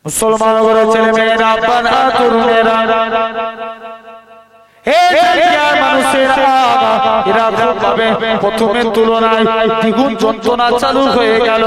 মুসলমান ঘরে ছেলে মেয়েরা বানা তরুণেরা প্রথমে তুলনায় দ্বিগুণ যন্ত্রণা চালু হয়ে গেল।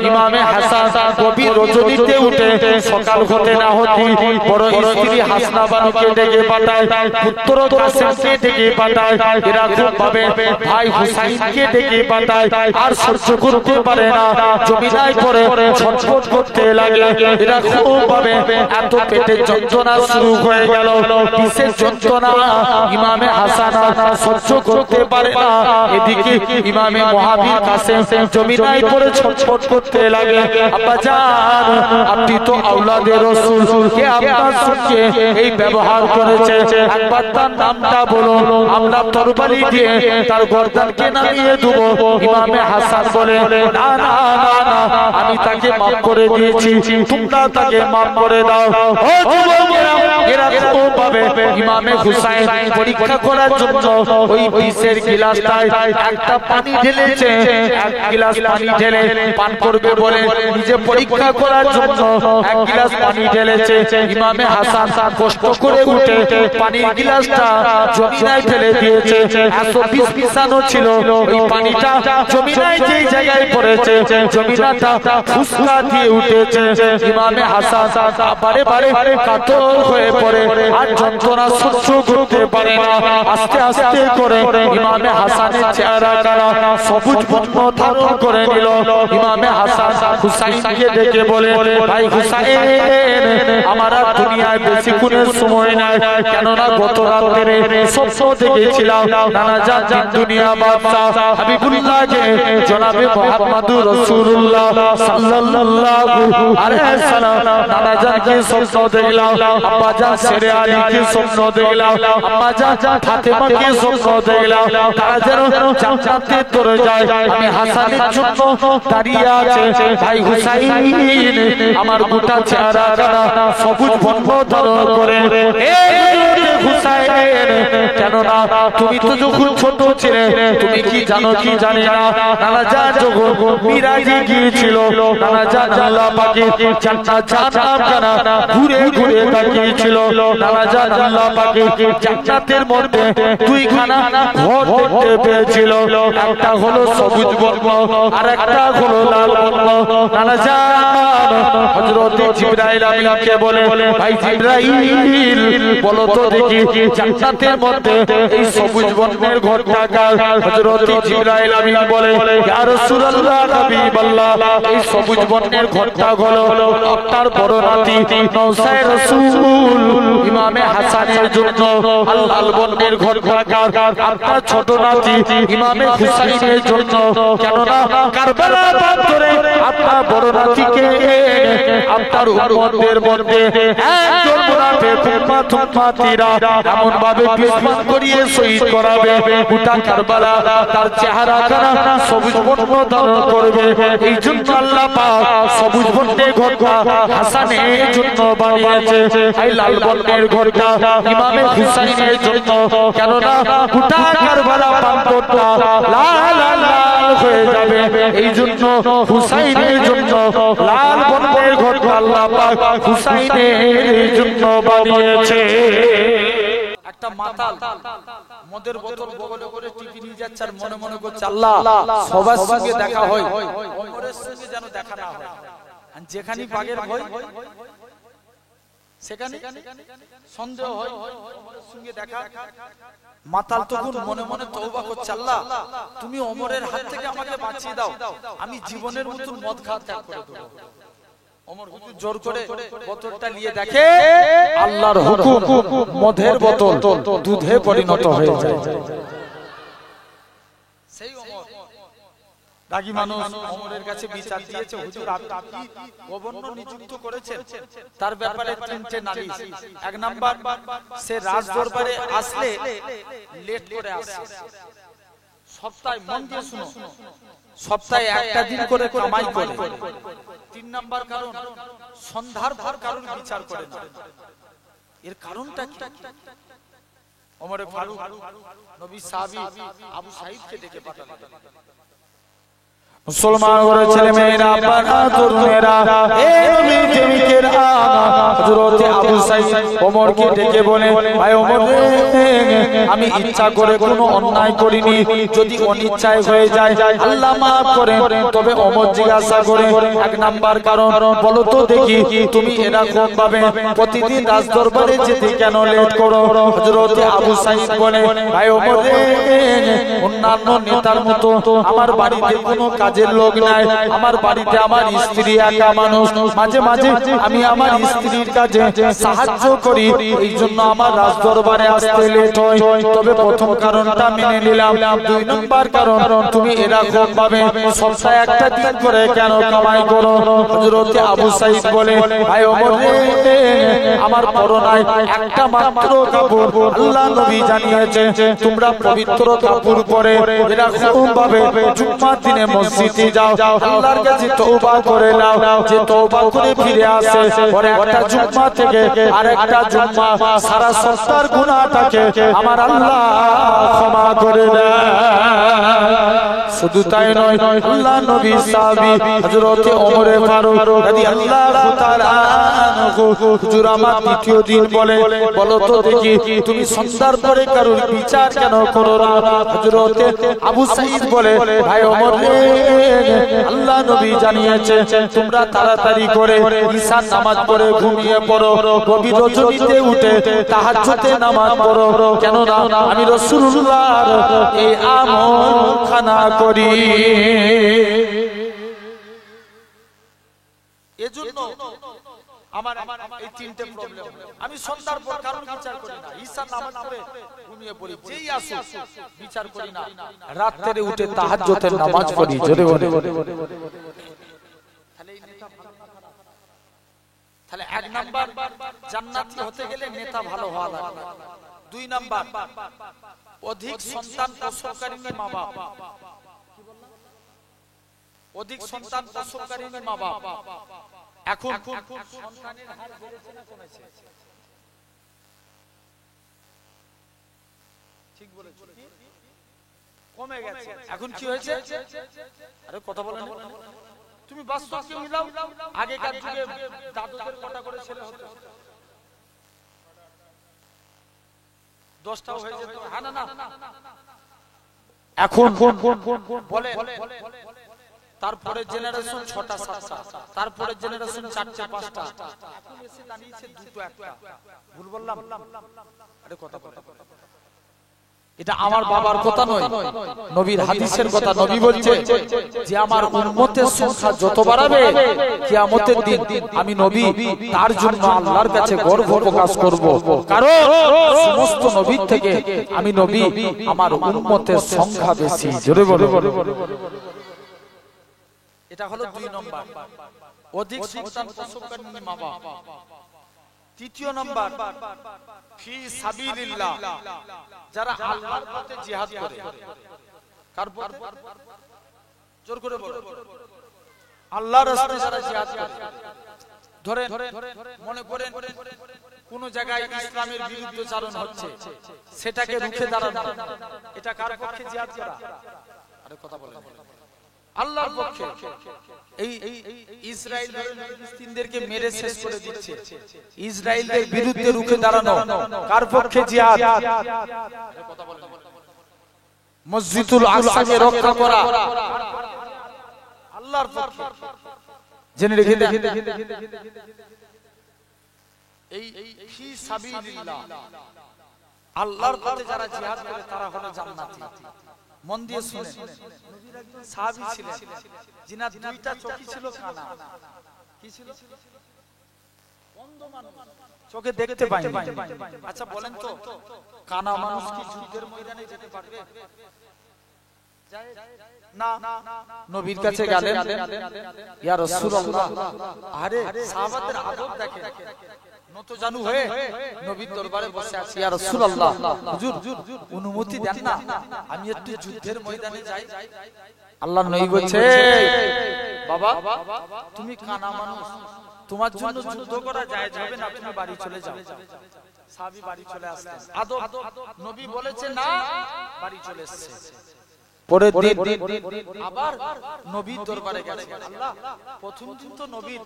ইমামে হাসান গভীর রজনীতে উঠে সকাল হতে না হতে বড় স্ত্রী হাসনা বানুকে ডেকে পাঠায়, পুত্র কাসেমকে ডেকে পাঠায়, এরকম ভাবে ভাই হুসাইনকে ডেকে পাঠায়। আর সহ্য করতে পারে না, জমিনায় পড়ে ছটফট করতে লাগে। এরকম ভাবে এত পেটের যন্ত্রণা শুরু হয়ে গেল, বিশেষ যন্ত্রণা ইমামে হাসান সহ্য করতে পারে না। এদিকে ইমামে মুহাবির কাসেম জমিনায় পড়ে ছটফট করতে লাগে। আব্বা জান, আপনি তো আওলাদে রাসূল, কে আপনার সঙ্গে এই ব্যবহার করেছে? একবার তার নামটা বলো, আমরা তরবারি দিয়ে তার গর্দানকে নামিয়ে দেব। ইমামে হাসান বলে, না না না না, আমি তাকে মাফ করে দিয়েছি, তোমরা তাকে মাফ করে দাও। ও যুবকেরা, এরকম ভাবে ইমামে হুসাইন পরীক্ষা করার জন্য ওই বিষের গিলাসটায় একটা পানি ঢেলেছে। এক গিলাস পানি ঢেলে পান করবে বলে নিজে পরীক্ষা করার জন্য এক গিলাস পানি ঢেলেছে। ইমামে হাসান কষ্ট করে উঠে পানির গিলাসটা জমিনায় ফেলে দিয়েছে। এত বিষ মিশানো ছিল, ওই পানিটা জমিনায় যেই জায়গায় পড়েছে জমিনাটা ফুসকা দিয়ে উঠেছে। ইমামে হাসান বারে বারে কাতর হয়ে পড়ে, আর যন্ত্রণা সহ্য করতে পারে না। আস্তে আস্তে করে ইমামে হাসানের চেহারাটা সবুজ বর্ণ ধারণ করে নিল। ইমামে হাসান হুসাইনকে ডেকে বলে, ভাই হুসাইন, আমার আর দুনিয়ায় বেশিক্ষণের সময় নাই, কেননা গত রাত্রে স্বপ্ন দেখেছিলাম নানা জান দুনিয়া বাদশা হাবিবুল্লাহকে জনাবে মুহাম্মদুর রাসূলুল্লাহ সাল্লাল্লাহু আলাইহি সাল্লাম নানা জানকে স্বপ্ন দেখলাম, আব্বা জান শেরে আলীকে স্বপ্ন দেখলাম, আম্মা জান ফাতেমাকে স্বপ্ন দেখলাম, তারা যেন জান্নাতে চলে যায়। আমি হাসানের জন্য দাঁড়িয়ে আছে। ভাই হুসাইন, আমার গোটা চেহারাটা সবুজ বর্ণ ধারণ করে। হুসাইন, কেননা তুমি তো যখন ছোট ছিলে, তুমি কি জানো কি জানি না, নানা জান যখন মিরাজে গিয়েছিল, নানা জান আল্লাহ পাকের জান্নাত জাহান্নামখানা ঘুরে ঘুরে তাকিয়েছিল। নানা জান আল্লাহ পাকের জান্নাতের মধ্যে দুইখানা ঘর দেখতে পেয়েছিল, একটা হলো সবুজ বর্ণ আর একটা হলো লাল বর্ণ। নানা জান হযরত জিবরাইল আমিনকে বলে, ভাই জিবরাইল, বলো তো দেখি জান্নাতের মধ্যে এই সবুজ বর্ণের ঘরটা কার? হযরত জিবরাইল আমিন বলে, ইয়া রাসূলুল্লাহ, হাবিবাল্লাহ, এই সবুজ বর্ণের ঘরটা হলো আপনার বড় নাতি নওসায় রাসূল ইমামে হাসানের জন্য। লাল বর্ণের ঘরটা কার? আপনার ছোট নাতি ইমামে হুসাইনের জন্য। কেননা কারবালা প্রান্তরে আপনার বড় নাতিকে আপনার উম্মতের মধ্যে একজন মুনাফিক উম্মাতিরা এমন ভাবে বিস্ফোরণ করিয়ে শহীদ করাবে, গোটা কারবালা তার চেহারাটা সবুজ বর্ণ ধারণ করবে। এই জন্য আল্লাহ পাক সবুজ বর্ণের ঘরটা হাসানের জন্য বানিয়েছে, এই লাল বর্ণের ঘরটা ইমামে হুসাইনের জন্য। কেননা গোটা কারবালা প্রান্তটা লাল লাল হয়ে যাবে, এই জন্য হুসাইনের জন্য লাল বর্ণের ঘরটা আল্লাহ পাক হুসাইনের জন্য বানিয়েছে। একটা মাতাল মদের বোতল বগলে করে টিপি নিয়ে যাচ্ছে আর মনে মনে করছে, আল্লাহ সবার সঙ্গে দেখা হয়, ওমরের সঙ্গে যেন দেখা না হয়। আর যেখানে বাগের ভয় সেখানে সন্দেহ হয়, ওমরের সঙ্গে দেখা। মাতাল তখন মনে মনে তওবা করছে, আল্লাহ তুমি ওমরের হাত থেকে আমাকে বাঁচিয়ে দাও, আমি জীবনের মতো মদ খাওয়া ত্যাগ করে দেব। ওমর হুজুর জোর করে বোতলটা নিয়ে দেখে আল্লাহর হুকুম, মদের বোতল দুধে পরিণত হয়ে যায়। সেই ওমর রাগী মানুষ ওমরের কাছে বিচার দিয়েছে, হুজুর আপনি গভর্নর নিযুক্ত করেছেন, তার ব্যাপারে তিনটে নালিশ। এক নাম্বার, সে রাজ দরবারে আসলে লেট করে আসে, সপ্তাহে, মন দিয়ে শুনো, সপ্তাহে একটা দিন করে কামাই করে। তিন নাম্বার কারণ, সন্ধ্যার পর কারণ বিচার করে না। এর কারণটা কি? ওমরে ফারুক নবী সাহাবী আবু সাঈদকে ডেকে পাঠালেন। মুসলমান ঘরের ছেলে মেয়েরা, বাবা তরুণেরা, এই নবীর প্রেমিকেরা, ওমরকে ডেকে বলে, ভাই ওমর রে, আমি ইচ্ছা করে কোনো অন্যায় করিনি, যদি অনিচ্ছায় হয়ে যায় আল্লাহ মাফ করেন। তবে ওমর জিজ্ঞাসা করে, এক নাম্বার কারণ বলো তো দেখি, তুমি এরকম ভাবে প্রতিদিন রাজদরবারে যেতে কেন লেট করো? হযরত আবু সাঈদ বলে, ভাই ওমর রে, অন্যান্য নেতার মতো আমার বাড়িতে কোনো কাজের লোক নাই, আমার বাড়িতে আমার স্ত্রী একা মানুষ, মাঝে মাঝে আমি আমার স্ত্রীর কাজে সাহায্য করি, এই জন্য আমার রাজদরবারে আসতে লেট হয়। তবে প্রথম কারণটা মেনে নিলাম। দুই নম্বর কারণ, তুমি এরকম ভাবে সপ্তাহে একটা দিন করে কেন কামাই করো? হযরত আবু সাঈদ বলে, ভাই ওমর রে, আমার পরনায় একটা মাত্র কাপড়, আল্লাহ নবী জানিয়েছে তোমরা পবিত্র কাপড় পরে এরকম ভাবে জুম্মার দিনে মসজিদে যাও, আল্লাহর কাছে তওবা করে নাও, যে তওবা করে ফিরে আসে পরে একটা জুম্মা থেকে আরেকটা জুম্মা সারা সপ্তাহের গুনাহটাকে আমার আল্লাহ ক্ষমা করে দেয়। শুধু তাই নয়, আল্লাহ নবী সাহাবী হযরত ওমর ফারুক রাদিয়াল্লাহু তাআলা আনহু হুজুর আমার দ্বিতীয় দিন বলে, বলো তো দেখি তুমি সন্ধ্যার পরে কারোর বিচার কেন করো না? হযরত আবু সাঈদ বলে, ভাই ওমর রে, আল্লাহ নবী জানিয়েছে তোমরা তাড়াতাড়ি করে ঈশার নামাজ পড়ে ঘুমিয়ে পড়ো, গভীর রজনীতে উঠে তাহাজ্জুদে নামাজ পড়ো, কেন না আমি রাসূলুল্লাহর এই আমল খানা করি। এজন্য আমার এই তিনটে প্রবলেম, আমি সন্ধ্যার পর কারণ বিচার করি না, ঈশার নামাজ পড়ে ঘুমিয়ে পড়ি, যেই আসো বিচার করি না, রাতে উঠে তাহাজ্জুদের নামাজ পড়ি। জোরে বলে, তাহলে এক নাম্বার জান্নাতি হতে গেলে নেতা ভালো হওয়া লাগবে। দুই নাম্বার অধিক সন্তান প্রসবকারী মা বাপ, অধিক সন্তান প্রসবকারী মা বাপ। এখন সন্তানের হার বেড়েছে না কমেছে? ঠিক বলেছো, কমে গেছে। এখন কি হয়েছে? আরে কথা বলেন, তুমি বাস্তব কি মিলাও, আগেকার যুগে দাদুদের কটা করে ছেলে হতো? 10টাও হয়ে যেত। হ্যাঁ না না, এখন বলে তারপরে জেনারেশন 6টা 7টা, তারপরে জেনারেশন 4টা 5টা, এখন এসে দাঁড়িয়েছে 2টো 1টা। ভুল বললাম? আরে কথা বলে, এটা আমার বাবার কথা নয়, নবীর হাদিসের কথা। নবী বলছে যে আমার উম্মতের সংখ্যা যত বাড়বে কিয়ামতের দিন আমি নবী তার জন্য আল্লাহর কাছে গর্ব প্রকাশ করব, কারণ সমস্ত নবীর থেকে আমি নবী, আমার উম্মতের সংখ্যা বেশি। জোরে বলো। এটা হলো 2 নম্বর, অধিক সন্তান প্রসবকারী মা বাপ। তৃতীয় নম্বর ফি সাবিলিল্লাহ, যারা আল্লাহর পথে জিহাদ করে। কার পথে? জোর করে বলো। আল্লাহর রাস্তায় যারা জিহাদ করে। ধরেন মনে করেন কোন জায়গায় ইসলামের বিরুদ্ধাচরণ হচ্ছে, সেটাকে রুখে দাঁড়ানো, এটা কার পক্ষে জিহাদ করা? আরে কথা বলেন, আল্লাহর পক্ষে। এই ইসরায়েল ফিলিস্তিনদেরকে মেরে শেষ করে দিচ্ছে, ইসরায়েলের বিরুদ্ধে রুখে দাঁড়ানো কার পক্ষে জিহাদ? কথা বলেন। মসজিদুল আকসাকে রক্ষা করা আল্লাহর পক্ষে। জেনে রেখে দেন, এই ফি সাবিলিল্লাহ, আল্লাহর পথে যারা জিহাদ করে তারা হলো জান্নাতি। মন দিয়ে শুনেন, নবীর একজন সাহাবী ছিলেন যিনার 2টা চোখই ছিল কানা। কি ছিল? অন্ধ মানুষ, চোখে দেখতে পায় না। আচ্ছা বলেন তো, কানা মানুষ কি যুদ্ধের ময়দানে যেতে পারবে? না। নবীর কাছে গেলেন, ইয়া রাসূলুল্লাহ, আরে সাহাবাদের আদব দেখেন, নত জানু হয়ে নবীর দরবারে বসে আছি, ইয়া রাসূলুল্লাহ হুজুর অনুমতি দেন না, আমি একটু যুদ্ধের ময়দানে যাই। আল্লাহর নবী বলছে, বাবা তুমি কানা মানুষ, তোমার জন্য যুদ্ধ করা জায়েজ হবে না, তুমি বাড়ি চলে যাও। সাহাবী বাড়ি চলে আসলেন, আদব নবী বলেছে না, বাড়ি চলে এসেছে। পরের দিন আবার নবীর দরবারে গেছে। আল্লাহ প্রথম দিন তো নবীর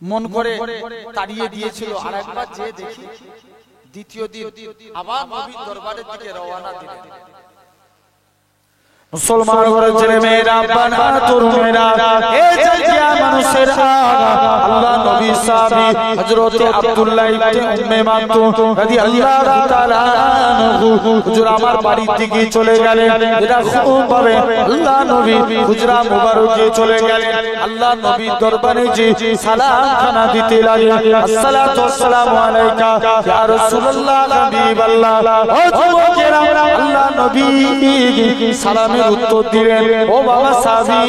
মন করে তাড়িয়ে দিয়েছিল। আর একবার যে দেখি দ্বিতীয় দিন আবার নবীর দরবারের দিকে রওনা দিলেন। মুসলমান ঘরের ছেলে মেয়েরা, বানা তরুণেরা, এই জায়গা মানুষের আল্লাহ নবী সাহাবী হযরত আব্দুল্লাহ ইবনে উম্মে মাকতুম রাদিয়াল্লাহু তাআলা আনহু হুজুর আমার বাড়ির দিকে চলে গেলেন। এটা খুব ভাবে আল্লাহ নবী হুজরা মুবারকে চলে গেলেন। আল্লাহ নবীর দরবারে যে সালাম খানা দিতে লাগলেন, আসসালাতু ওয়াসসালামু আলাইকা ইয়া রাসূলুল্লাহ হাবিবাল্লাহ। ও যুবকেরা, আল্লাহ নবী সালামের উত্তর দিলেন, ও বাবা সাহাবী,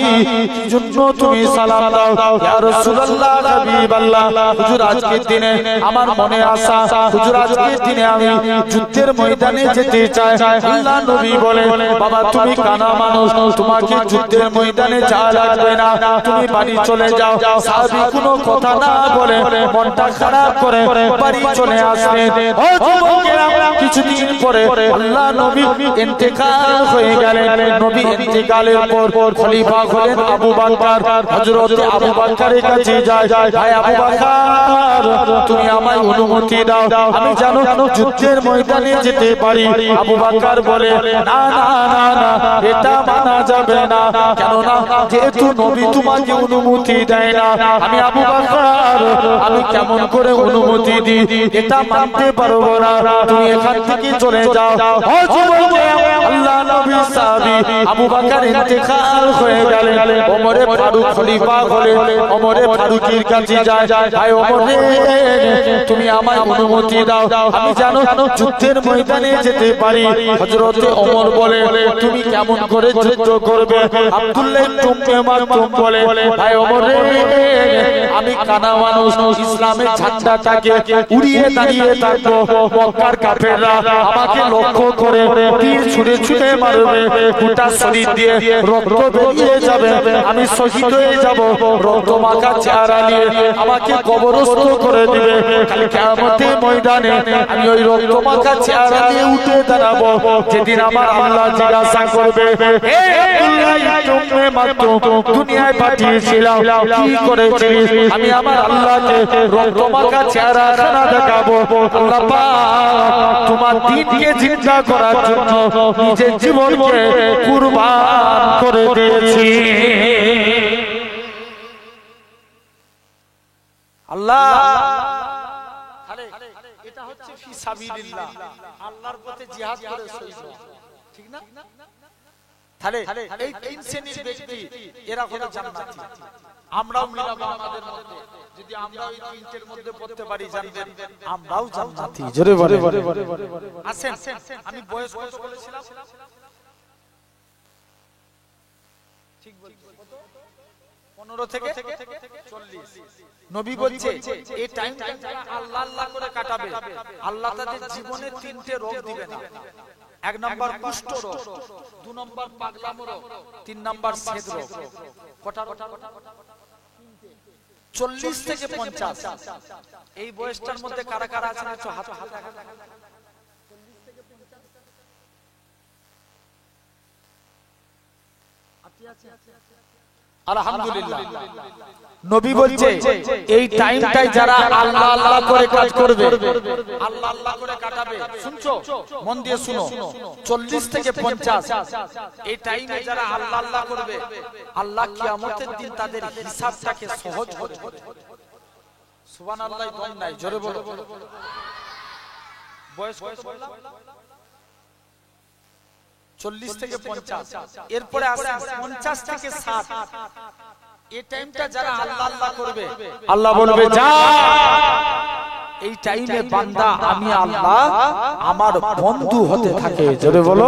কি জন্য তুমি সালাম দাও? ইয়া রাসূলুল্লাহ হাবিবাল্লাহ, হুজুর আজকের দিনে আমার মনে আশা, হুজুর আজকের দিনে আমি যুদ্ধের ময়দানে যেতে চাই। আল্লাহ নবী বলে, বাবা তুমি কানা মানুষ, তোমাকে যুদ্ধের ময়দানে যাওয়া লাগবে না, তুমি বাড়ি চলে যাও। সাহাবী কোনো কথা না বলে মনটা খারাপ করে বাড়ি চলে আসলেন। ও যুবকেরা, কিছুদিন পরে আল্লাহ নবী ইন্তেকাল হয়ে গেলেন। নবী ইন্তেকালের পর খলিফা হলেন আবু বকর। হযরত আবু বকরের কাছে যায়, ভাই আবু বকর, তুমি আমায় অনুমতি দাও, আমি জানো যুদ্ধের ময়দানে যেতে পারি। আবু বকর বলে, না না না না, এটা মানা যাবে না, কেননা যেহেতু নবী তোমাকে অনুমতি দেয় না, আমি আবু বকর আমি কেমন করে অনুমতি দিই, এটা মানতে পারবো না, তুমি এখান থেকে চলে যাও। ও যুবকেরা, আল্লাহ নবী সাহাবী আবু বকর ইন্তেকাল হয়ে গেলেন। ওমরে ফারুক খলিফা হলেন। ওমরে ফারুকের কাছে যায়, ভাই ওমর রে, তুমি আমায় অনুমতি দাও, আমি জানো যুদ্ধের ময়দানে যেতে পারি। হযরত ওমর বলে, তুমি কেমন করে যুদ্ধ করবে? আব্দুল্লাহ ইবনে উম্মে মাকতুম বলে, ভাই ওমর রে, আমি কানা মানুষ, ইসলামের ঝান্ডাটাকে উড়িয়ে দাঁড়িয়ে থাকবো, মক্কার কাফেররা আমাকে লক্ষ্য করে তীর ছুঁড়ে ছুঁড়ে মারবে, গোটা শরীর দিয়ে রক্ত বেরিয়ে যাবে, আমি শহীদ হয়ে যাব, রক্ত মাখা চেহারা নিয়ে আমাকে কবরস্থ করে দিবে। কাল কিয়ামতের ময়দানে আমি ওই রক্ত মাখা চেহারা নিয়ে উঠে দাঁড়াবো, যেদিন আমার আল্লাহ জিজ্ঞাসা করবে, হে আব্দুল্লাহ ইবনে উম্মে মাকতুম, দুনিয়ায় পাঠিয়েছিলাম, কি করেছিস? আমি আমার আল্লাহকে রক্ত মাখা চেহারা খানা দেখাবো। আল্লাহ পাক তোমার দ্বীনকে জিন্দা করার জন্য নিজের জীবনকে কুরবান করে দিয়েছি। আল্লাহ, এটা হচ্ছে ফি সাবিলিল্লাহ, আল্লাহর পথে জিহাদ করে শহীদ হওয়া, ঠিক না? তাহলে এই তিন শ্রেণীর ব্যক্তি এরা হলো জান্নাতি। আমরাও মিলাবো আমাদের মধ্যে, যদি আমরা ওই তিনটের মধ্যে পড়তে পারি, জানবেন আমরাও জান্নাতি। জোরে বলে আসেন। আমি বয়স কত বলেছিলাম? ঠিক বলছি, 15 থেকে 40। নবী বলছে এই টাইমটা যারা আল্লাহ আল্লাহ করে কাটাবে, আল্লাহ তাদের জীবনে তিনটে রোগ দিবে না। 1 নাম্বার কুষ্ঠ রোগ, 2 নাম্বার পাগলামো রোগ, 3 নাম্বার সেদ রোগ। কটা রোগ? 40 থেকে 50। এই বয়সটার মধ্যে কারা কারা আছেন একটু হাত দেখা। আলহামদুলিল্লাহ। নবী বলছে এই টাইমটাই যারা আল্লাহ আল্লাহ করে কাজ করবে, আল্লাহ আল্লাহ করে কাটাবে, শুনছো মন দিয়ে শুনো, 40 থেকে 50 এই টাইমে যারা আল্লাহ আল্লাহ করবে, আল্লাহ কিয়ামতের দিন তাদের হিসাবটাকে সহজ করে দেবে। সুবহানাল্লাহ, দম নাই, জোরে বলো। বয়স কত বললাম? 40 থেকে 50। এরপরে আসে 50 থেকে 60। এই টাইমটা যারা আল্লাহ আল্লাহ করবে, আল্লাহ বলবে যা, এই টাইমে বান্দা আমি আল্লাহ আমার বন্ধু হতে থাকে। জোরে বলো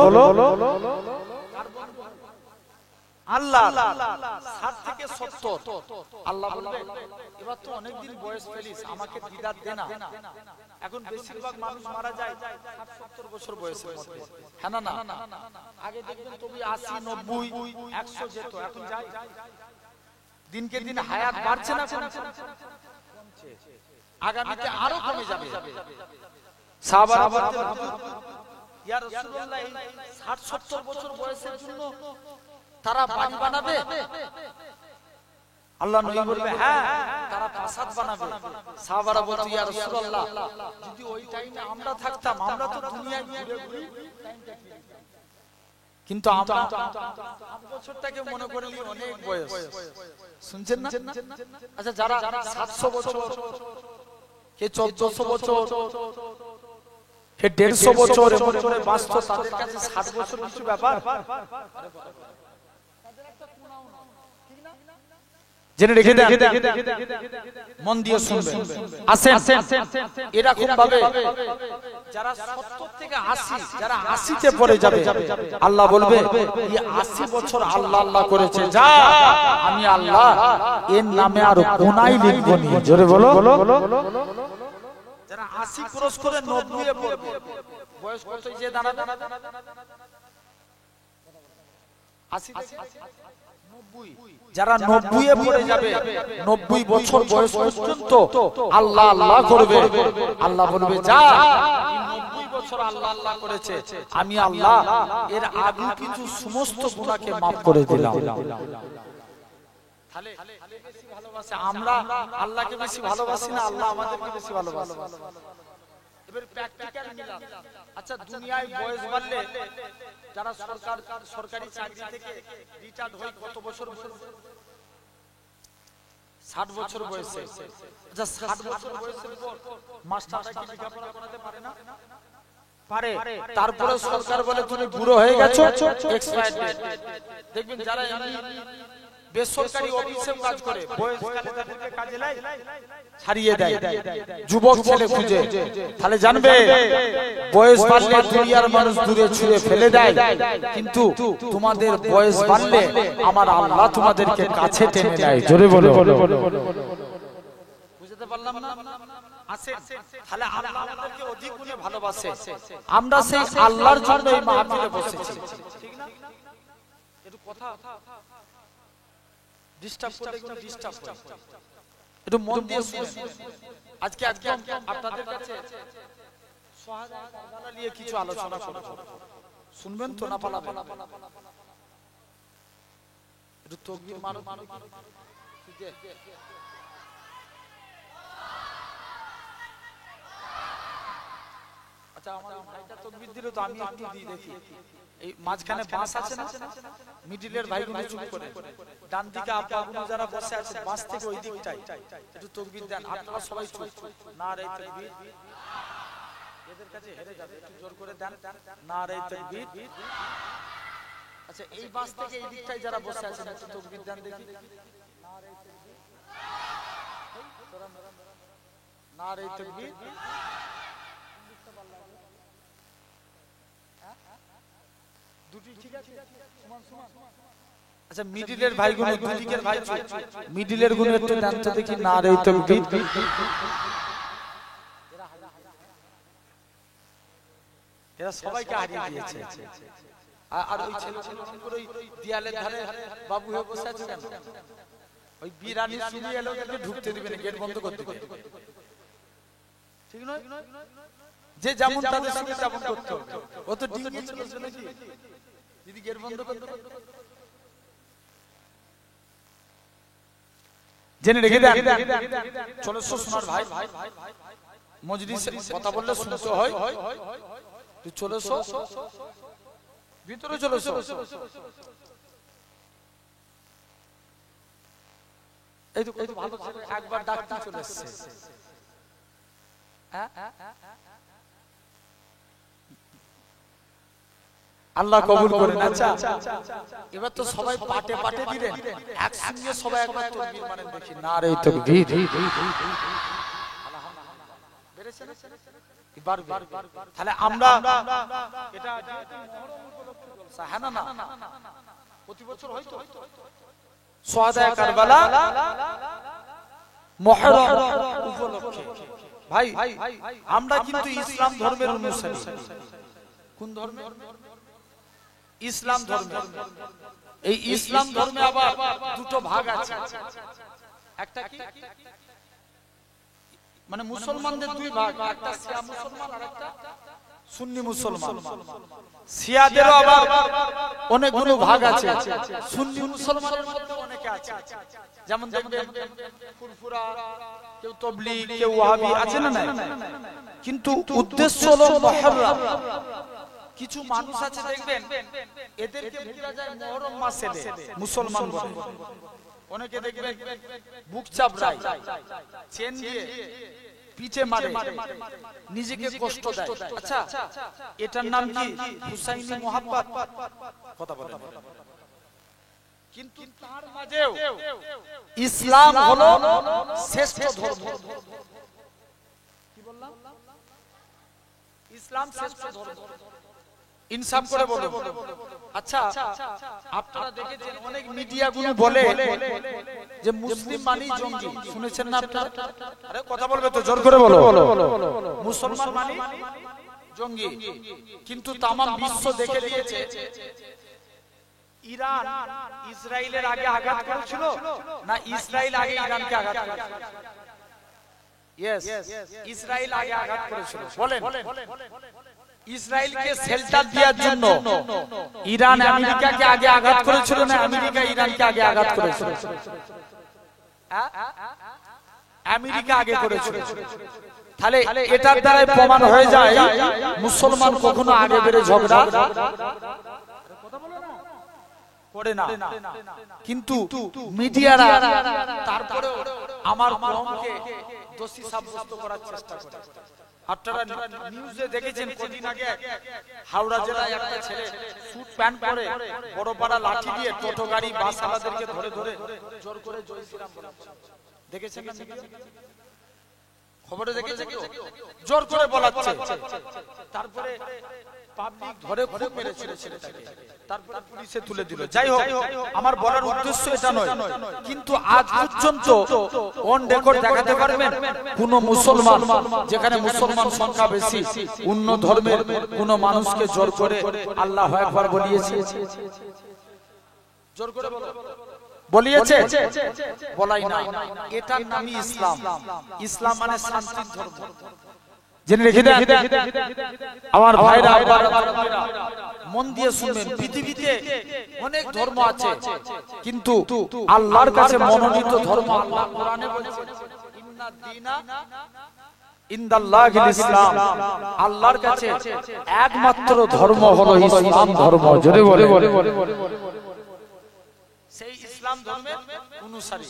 আল্লাহ। 60 থেকে 70 আল্লাহ বলবে, এবার তো অনেকদিন বয়স পেলিস, আমাকে দিদার দে না। এখন বেশিরভাগ মানুষ মারা যায় 60-70 বছর বয়সের মধ্যে, হ্যাঁ না? আগে দেখবেন তুমি 80, 90, 100 যেত, এখন যায়। দিনকে দিন হায়াত বাড়ছে না, কমছে, আগামীতে আরো কমে যাবে। সাহাবারা বলতেন, ইয়া রাসূলুল্লাহ, 60-70 বছর বয়সের জন্য তারা বাড়ি বানাবে, আল্লাহ নবী বলবে হ্যাঁ তারা প্রাসাদ বানাবে। সাহাবারা বলতো ইয়া রাসূলুল্লাহ যদি ওই টাইমে আমরা থাকতাম আমরা তো দুনিয়ায় ঘুরে ঘুরে টাইমটা কি, কিন্তু আমরা 8 বছরটাকে মনে করলি অনেক বয়স, শুনছেন না? আচ্ছা যারা 700 বছর, কে 1400 বছর, কে 150 বছর এমন করে বাঁচত, তাদের কাছে 60 বছর কিছু ব্যাপার? জেনে রেখে দেন, মন দিয়ে শুনবেন। আসেন এরকম ভাবে যারা 70 থেকে 80, যারা 80 তে পড়ে যাবে আল্লাহ বলবে এই 80 বছর আল্লাহ আল্লাহ করেছে, যা আমি আল্লাহ এর নামে আর গুনাহ লিখব নি। জোরে বলো। যারা 80 ক্রস করে 90 এ পড়বে, বয়স কত যে দাঁড়া 80 90, যারা 90 এ পড়ে যাবে 90 বছর বয়স পর্যন্ত আল্লাহ আল্লাহ করবে। আল্লাহ বলবে যা 90 বছর আল্লাহ আল্লাহ করেছে, আমি আল্লাহ এর আগে কিছু সমস্ত গুনাহকে maaf করে দিলাম। তাহলে বেশি ভালোবাসে, আমরা আল্লাহকে বেশি ভালোবাসি না আল্লাহ আমাদেরকে বেশি ভালোবাসে? এবার প্র্যাকটিক্যাল মিলান। আচ্ছা দুনিয়ায় বয়স বাড়লে যারা সরকারি চাকরি থেকে রিটায়ার্ড হয় কত বছর? 60 বছর বয়সে। আচ্ছা 60 বছর বয়সের পর মাস্টাররা কি লেখাপড়া করাতে পারে না? পারে। তারপরে সরকার বলে তুমি বুড়ো হয়ে গেছো, এক্সপায়ার ডেট। দেখবেন যারা বেসরকারি অফিসে কাজ করে বয়সকালে তাদেরকে কাজে লাই ছাড়িয়ে দেয়, যুবক ছেলে খুঁজে। তাহলে জানবে বয়স বাড়লে দুনিয়ার মানুষ দূরে ছুঁড়ে ফেলে দেয়, কিন্তু তোমাদের বয়স বাড়লে আমার আল্লাহ তোমাদেরকে কাছে টেনে নেয়। জোরে বলো। বুঝতে পারলাম না? আসেন তাহলে আল্লাহ আমাদেরকে অধিক গুণে ভালোবাসে, আমরা সেই আল্লাহর জন্য এই মাহফিলে বসেছি, ঠিক না? একটু কথা ডিস্টার্ব করলে একটু ডিস্টার্ব হয়, একটু মন দিয়ে শুনুন। আজকে একদম আপনাদের কাছে শাহাদাত কারবালা নিয়ে কিছু আলোচনা করব, শুনবেন তো না? পালা একটু তাকবীর মারো। আচ্ছা আমার ভাইটা তাকবীর দিল তো আমি একটু দিই দেখি। এই মাঝখানে বাস আছে না, মিডিলের ভাইগুলো চুপ করে, ডান দিকে আপাগুলো যারা বসে আছে বাস থেকে ওই দিকটাই একটু তাকবীর দেন। আপনারা সবাই চুপ, নারে তাকবীর। এদের কাছে হেরে যাবে, একটু জোর করে দেন, নারে তাকবীর। আচ্ছা এই বাস থেকে এই দিকটাই যারা বসে আছেন একটু তাকবীর দেন দেখি, নারে তাকবীর, নারে তাকবীর। দুটি ঠিক আছে, সমান সমান। আচ্ছা মিডিলের ভাইগুলো, দুদিকের ভাই মিডিলের গুলো একটু জানতে দেখি, নারে তাকবীর। এরা সবাইকে হারিয়ে দিয়েছে। আর ওই ছেলেগুলো ওই দেয়ালের ধারে বাবু হয়ে বসে আছে কেন? ওই বিরানি শুনিয়ে এলো, ওদেরকে ঢুকতে দিবে না, গেট বন্ধ করে দিবে, ঠিক নয়? যে যেমন তাদের সঙ্গে তেমন করতে হবে। ও তো ডিঙিয়ে চলেছে নাকি, যদি গেট বন্ধ করতে। জেনে রেখে দেন, চলো সোনার ভাই, মজলিসে কথা বললে শুনতে হয়, তুই চলে এসো ভিতরে, চলে এসো। এই তো ভালো ছেলে, একবার ডাকতে চলে এসেছে। আল্লাহ কবুল করেন। আচ্ছা এবার তো সবাই পাটে পাটে দিলেন, একসঙ্গে সবাই একবার তাকবীর মানেন দেখি, নারে তাকবীর। তাহলে আমরা এটা হ্যাঁ না, প্রতি বছর হয়তো শাহাদায়ে কারবালা মুহররম উপলক্ষে ভাই আমরা কিন্তু ইসলাম ধর্মের অনুসারী। কোন ধর্মের? ইসলাম ধর্ম। এই ইসলাম ধর্মে আবার দুটো ভাগ আছে, একটা কি মানে মুসলমানদের দুই ভাগ, একটা শিয়া মুসলমান আর একটা সুন্নি মুসলমান। শিয়াদেরও আবার অনেকগুলো ভাগ আছে। সুন্নি মুসলমানের মধ্যে অনেকে আছে, যেমন দেখবেন ফুরফুরা, কেউ তাবলীগ, কেউ ওয়াহাবি আছে না নাই? কিন্তু উদ্দেশ্য হলো মুহররম। কিছু মানুষ আছে দেখবেন এদেরকে ভুলা যায় মুহররম মাসে মুসলমান বলে। অনেকে দেখবেন বুক চাপড়ায়, চেন দিয়ে পিছে মারে, নিজেকে কষ্ট দেয়। আচ্ছা, এটার নাম কি? হুসাইনি মোহাব্বত। কথা বলেন। কিন্তু তার মাঝেও ইসলাম হলো শ্রেষ্ঠ ধর্ম। কি বললাম? ইসলাম শ্রেষ্ঠ ধর্ম। ইনসাফ করে বলো। আচ্ছা, আপনারা দেখেছেন অনেক মিডিয়া গুলো বলে যে মুসলিম মানেই জঙ্গি। শুনেছেন না আপনারা? আরে কথা বলবে তো, জোর করে বলো। মুসলমান মানে জঙ্গি। কিন্তু তাম বিশ্ব দেখে দিয়েছে ইরান ইসরায়েলের আগে আঘাত করেছিল না ইসরায়েল আগে ইরানকে আঘাত করেছিল? ইয়েস, ইসরায়েল আগে আঘাত করেছিল। বলেন, ইসরায়েলকে শেল্টার দেওয়ার জন্য ইরান আমেরিকাকে আগে আঘাত করেছিল না আমেরিকা ইরানকে আগে আঘাত করেছিল? আমেরিকা আগে করেছিল। তাহলে এটার দ্বারা প্রমাণ হয়ে যায় মুসলমান কখনো আগে বেড়ে ঝগড়া করে না। কিন্তু মিডিয়ারা তারপরে আমার কওমকে দোষী সাব্যস্ত করার চেষ্টা করে। আপনারা নিউজে দেখেছেন কদিন আগে হাওড়া জেলায় একটা ছেলে স্যুট প্যান্ট পরে বড় পাড়া লাঠি দিয়ে টোটো গাড়ি বাস আলাদেরকে ধরে ধরে জোর করে জয় শ্রীরাম বলাচ্ছে। দেখেছেন না? খবরে দেখেছেন? জোর করে বলাচ্ছে। তারপরে পাবলিক ধরে খুব মেরেছিল ছেলেটাকে, তারপরে পুলিশে তুলে দিল। যাই হোক, আমার বলার উদ্দেশ্য এটা নয়। কিন্তু আজ পর্যন্ত অন রেকর্ড দেখাতে পারবেন কোন মুসলমান, যেখানে মুসলমান সংখ্যা বেশি, অন্য ধর্মের কোন মানুষকে জোর করে আল্লাহু আকবার বলিয়েছে? জোর করে বলিয়েছে? বলাই না। এটার নামই ইসলাম। ইসলাম মানে শান্তির ধর্ম। জেনে রেখে দেন আমার ভাইরা, মন দিয়ে শুনবেন। পৃথিবীতে অনেক ধর্ম আছে, কিন্তু আল্লাহর কাছে মনোনীত ধর্ম আল্লাহ কোরআনে বলেছেন ইন্না দীনা ইনদাল্লাহিল ইসলাম। আল্লাহর কাছে একমাত্র ধর্ম হলো ইসলাম ধর্ম। জোরে বলে। সেই ইসলাম ধর্মের অনুসারী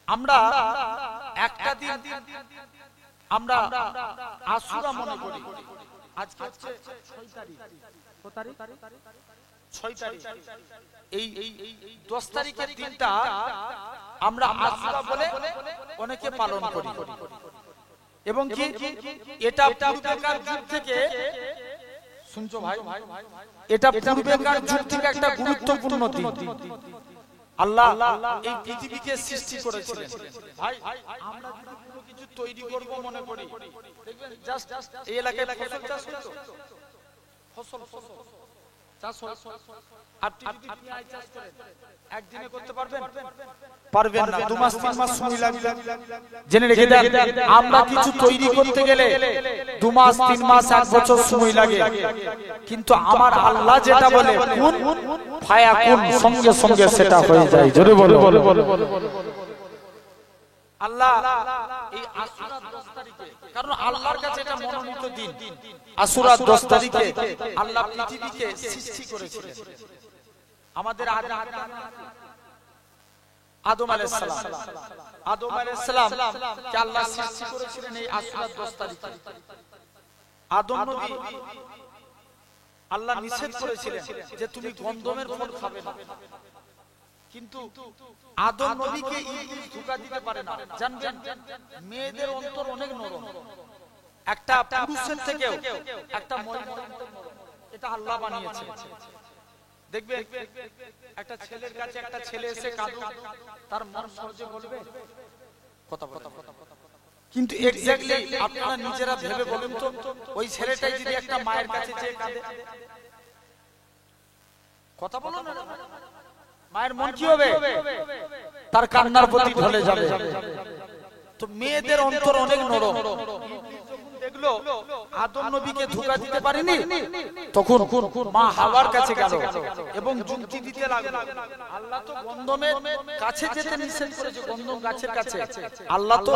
আমরা। একটা দিন আমরা আশুরা মনে করি। আজকে হচ্ছে 6 তারিখ। কত তারিখ? 6 তারিখ। এই 10 তারিখের দিনটা আমরা আশুরা বলে অনেকে পালন করি। এবং কি এটা পূর্বেকার যুগ থেকে, শুনছো ভাই, এটা পূর্বেকার যুগ থেকে একটা গুরুত্বপূর্ণ দিন। আল্লাহ এই পৃথিবীকে সৃষ্টি করেছিলেন। ভাই, আমরা যদি কোনো কিছু তৈরি করব মনে করি, দেখবেন জাস্ট এই এলাকায় ফসল চাষ হতো, ফসল চাষ হতো। আপনি যদি পেঁয়াজ চাষ করেন একদিনে করতে পারবেন? পারবেন না। 2 মাস 3 মাস সময় লাগবে। জেনে রেখে দেন, আমরা কিছু তৈরি করতে গেলে 2 মাস 3 মাস 1 বছর সময় লাগে। কিন্তু আমার আল্লাহ যেটা বলে কুন ফায়াকুন, সঙ্গে সঙ্গে সেটা হয়ে যায়। জোরে বলো। আল্লাহ এই আশুরা 10 তারিখে, কারণ আল্লাহর কাছে এটা মনোনীত দিন। আশুরা 10 তারিখে আল্লাহ পৃথিবীকে সৃষ্টি করেছিলেন। আমাদের আদম আলাইহিস সালাম, আদম আলাইহিস সালাম কে আল্লাহ সৃষ্টি করেছিলেন এই আশুরা 10 তারিখে। আদম নবী আল্লাহ নিষেধ করেছিলেন যে তুমি গন্ধমের ফল খাবে না। কিন্তু আদম নবীকে ইবলিস ধোঁকা দিতে পারে না। জানবেন মেয়েদের অন্তর অনেক নরম, একটা পুরুষের থেকেও একটা মহিলার অন্তর নরম। এটা আল্লাহ বানিয়েছে। দেখবে একটা ছেলের কাছে একটা ছেলে এসে কাঁদুক, তার মন সহজে বলবে কথা বলে। কিন্তু এক্স্যাক্টলি আপনারা নিজেরা ভেবে বলুন তো, ওই ছেলেটাই যদি একটা মায়ের কাছে যেয়ে কাঁদে, কথা বলুন না, মায়ের মন কি হবে? তার কান্নার প্রতি ঢলে যাবে। তো মেয়েদের অন্তর অনেক নরম। দেখলো আদম নবীকে ধোঁকা দিতে পারেনি, তখন মা হাওয়ার কাছে গেল এবং যুক্তি দিতে লাগলো। আল্লাহ তো গন্ধমের কাছে যেতে নিষেধ করেছে, গন্ধম গাছের কাছে। আল্লাহ তো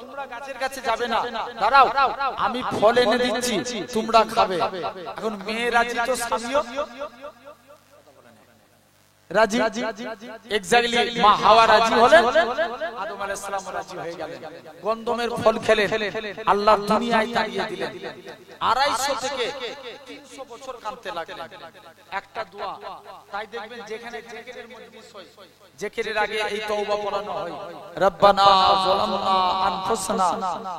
তোমরা গাছের কাছে যাবে না, দাঁড়াও আমি ফল এনে দিচ্ছি তোমরা খাবে। এখন মেয়ে রাজি তো স্বামীও রাজি, এক্স্যাক্টলি মা হাওয়া রাজি হলেন, আদম আলাইহিস সালাম রাজি হয়ে গেলেন। গন্ধমের ফল খেলেন, আল্লাহ দুনিয়ায় তাড়িয়ে দিলেন। 250 থেকে 300 বছর কাঁদতে লাগলেন একটা দোয়া। তাই দেখবেন যেখানে জিকিরের মজলিস হয়, জিকিরের আগে এই তওবা পড়ানো হয়, রব্বানা যালামনা আনফুসানা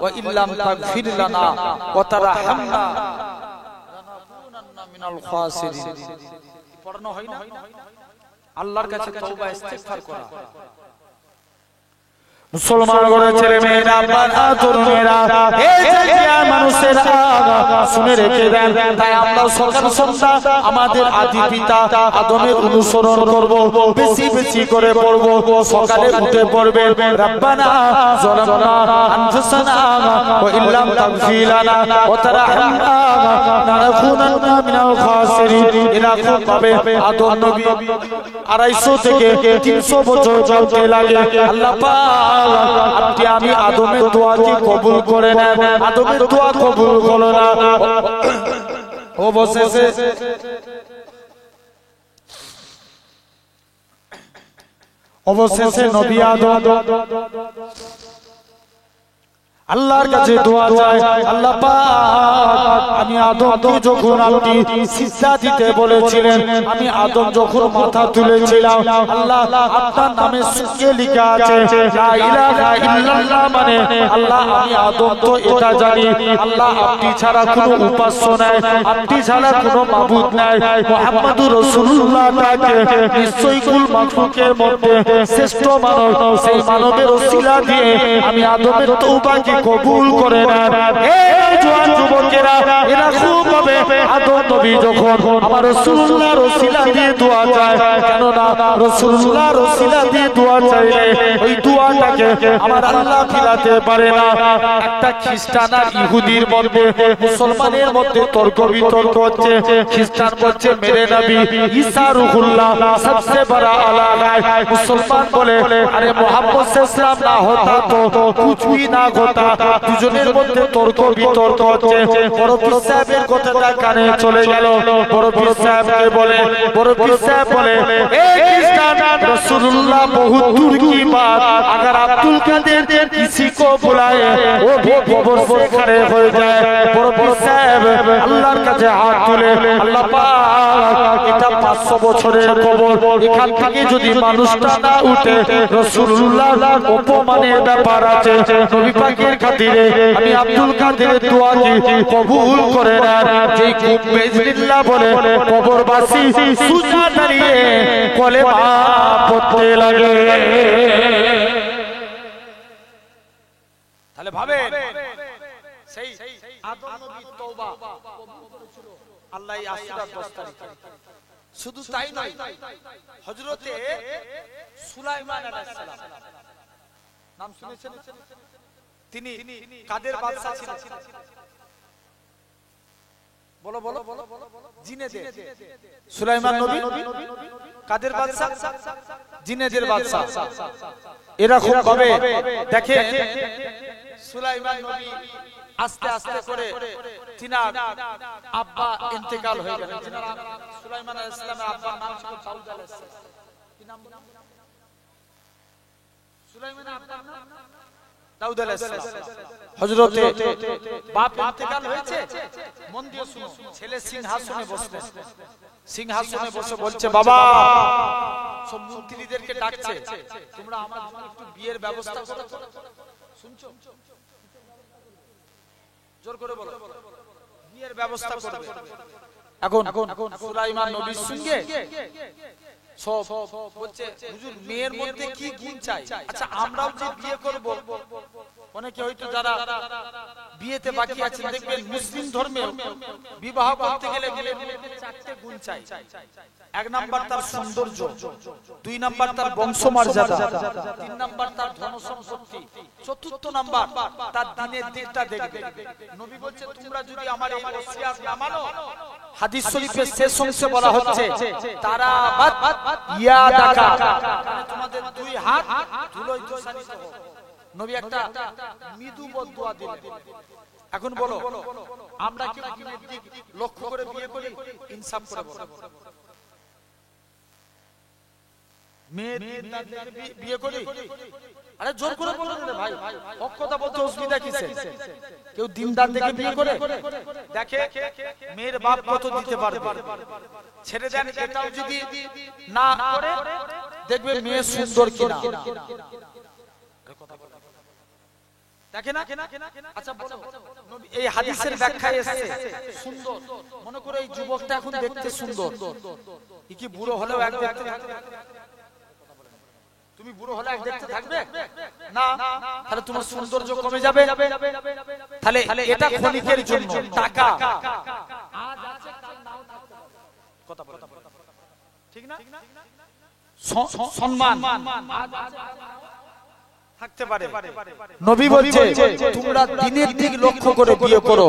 ওয়া ইল্লাম তাগফির লানা ওয়া তারহামনা লানাকুনান্না মিনাল খাসিরিন। পড়ানো হয় না? আল্লাহর কাছে তওবা ইস্তিগফার করা। মুসলমান ঘরের ছেলে মেয়েরা, বাবা তরুণেরা, এই জায়গায় মানুষেরা শুনে রেখে দেন। তাই আমরা সকাল সন্ধ্যা আমাদের আদি পিতা আদমের অনুসরণ করব, বেশি বেশি করে পড়ব। সকালে উঠে পড়বেন রব্বানা যালামনা আনফুসানা ওয়া ইল্লাম তাগফির লানা ওয়া তারহামনা লানাকুনান্না মিনাল খাসিরিন। এরকম ভাবে আদম নবী 250 থেকে 300 বছর চলতে লাগে। আল্লাহ পাক আপনি আমি আদমের দোয়াকে কবুল করে নেন, আদমের দোয়া কবুল করো না। অবশেষে নবী আদম আল্লাহর কাছে দোয়া চায়, আল্লাহ পাক আমি আদমকে যখন আপনি সিজদা দিতে বলেছিলেন, আমি আদম যখন মাথা তুলেছিলাম, আল্লাহ আপনার নামে সুকে লেখা আছে লা ইলাহা ইল্লাল্লাহ, মানে আল্লাহ আমি আদম তো এটা জানি আল্লাহ আপনি ছাড়া কোনো উপাস্য নাই, আপনি ছাড়া কোনো মাবুদ নাই, মুহাম্মাদুর রাসূলুল্লাহ তাকে নিশ্চয়ই কুল মাখলুকের মধ্যে শ্রেষ্ঠ মানব, সেই মানবের ওসিলা দিয়ে আমি আদমের তওবাকে কবুল করে নেন। এই জওয়ান যুবকেরা, এরা খুব ভাবে আদম নবী যখন আমার রাসূলুল্লাহর ওসিলা দিয়ে দোয়া চায়, কেন না রাসূলুল্লাহর ওসিলা দিয়ে দোয়া চাইলে ওই দোয়াটাকে আমার আল্লাহ ফিরাতে পারে না। একটা খ্রিস্টান আর ইহুদির মধ্যে, মুসলমানের মধ্যে তর্ক বিতর্ক হচ্ছে। খ্রিস্টান বলছে মেরে নবী ঈসা রূহুল্লাহ সবসে বড় আলা है। মুসলমান বলে আরে মুহাম্মদ সাল্লাল্লাহু না হতা তো कुछ भी না হতা। দুজনের মধ্যে তর্ক বিতর্ক হচ্ছে। বড় পীর সাহেবের কথাটা কানে চলে গেল। বড় পীর সাহেবকে বলে, বড় পীর সাহেব বলে ए ख्रिस्टान रसूलुल्लाह बहुत दूर की बात, अगर अब्दुल कादिर किसी को बुलाए वो भी कब्र से खड़े हो जाए। বড় পীর সাহেব আল্লাহর কাছে হাত তুলে, আল্লাহ পাক এটা 500 বছরের কবর, এখান থেকে যদি মানুষটা না উঠে রাসূলুল্লাহর অপমানের ব্যাপার আছে। নবী পাকের খাতিরে আমি আব্দুল কাদিরের দোয়াকে কবুল করে নেন। যেই খুব বিসমিল্লাহ বলে কবরবাসী সুজা দাঁড়িয়ে কলেমা পড়তে লাগে। তাহলে ভাবেন সেই আদম নবীর তওবা কবুল করেছিল আল্লাহ এই আসুরার 10 তারিখে। শুধু তাই নয়, হযরতে সুলাইমান আলাইহিস সালাম নাম শুনেছেন? তিনি কাদের বাদশা ছিলেন? বলো বলো, জিনেদের। সুলাইমান নবী কাদের বাদশা? জিনেদের বাদশা। এরকম ভাবে দেখেন সুলাইমান নবী আস্তে আস্তে করে তিনার আব্বা ইন্তেকাল হয়ে গেলেন। সুলাইমান আলাইহিস সালামের আব্বার নাম ছিল দাউদ আলাইহিস সালাম। কি নাম? সুলাইমানের আব্বার নাম দাউদ আলাইহিস সালাম। হযরতে বাপ ইন্তেকাল হয়েছে, মন দিয়ে শুনো। ছেলে সিংহাসনে বসতে, সিংহাসনে বসে বলছে বাবা, সব মন্ত্রীদেরকে ডাকছে, তোমরা আমার জন্য একটু বিয়ের ব্যবস্থা করো। শুনছো? জোর করে বলো, বিয়ের ব্যবস্থা করবে। এখন সুলাইমান নবীর সঙ্গে সব বলছে হুজুর মেয়ের মধ্যে কি গুণ চাই? আচ্ছা আমরাও যে বিয়ে করব, অনেকে হয়তো যারা বিয়েতে বাকি আছেন দেখবেন মুসলিম ধর্মে বিবাহ করতে গেলে মেয়ের মধ্যে চারটে গুণ চাই। এক নাম্বার তার সৌন্দর্য, দুই নাম্বার তার বংশমর্যাদা, তিন নাম্বার তার ধন সম্পত্তি, চতুর্থ নাম্বার তার দ্বীনের দিকটা দেখবে। নবী বলছে তোমরা যদি আমার এই ওসিয়াত না মানো, হাদিস শরীফের শেষ অংশে বলা হচ্ছে তারাবাত ইয়াদাকা, তোমাদের দুই হাত ধুলোয় ধূসরিত হোক। নবী একটা মৃদু বদদুয়া দিলেন। এখন বলো আমরা কি দ্বীনের দিক লক্ষ্য করে বিয়ে করি? ইনসাফ করে বলো, মেয়ে দিনদার দেখে বিয়ে করি? আরে জোর করে বলো রে ভাই, হক কথা বলতে অসুবিধা কিসে? কেউ দিনদার দেখে বিয়ে করে? দেখে মেয়ের বাপ কত দিতে পারবে, ছেড়ে দেন। এটাও যদি না করে দেখবে মেয়ে সুন্দর কিনা, দেখে না? আচ্ছা বলো, এই হাদিসের ব্যাখ্যায় এসেছে সুন্দর। মনে করো এই যুবকটা এখন দেখতে সুন্দর, কি বুড়ো হলেও এক দেখতে থাকবে? তুমি বুড়ো হলে এক দেখতে থাকবে না, তাহলে তোমার সৌন্দর্য কমে যাবে। তাহলে এটা ক্ষণিকের জন্য, টাকা আজ আছে কাল নাও থাকতে পারে, কথা বলো ঠিক না? সম্মান আজ আছে থাকতে পারে। নবী বলছে তোমরা দ্বীনের দিক লক্ষ্য করে বিয়ে করো।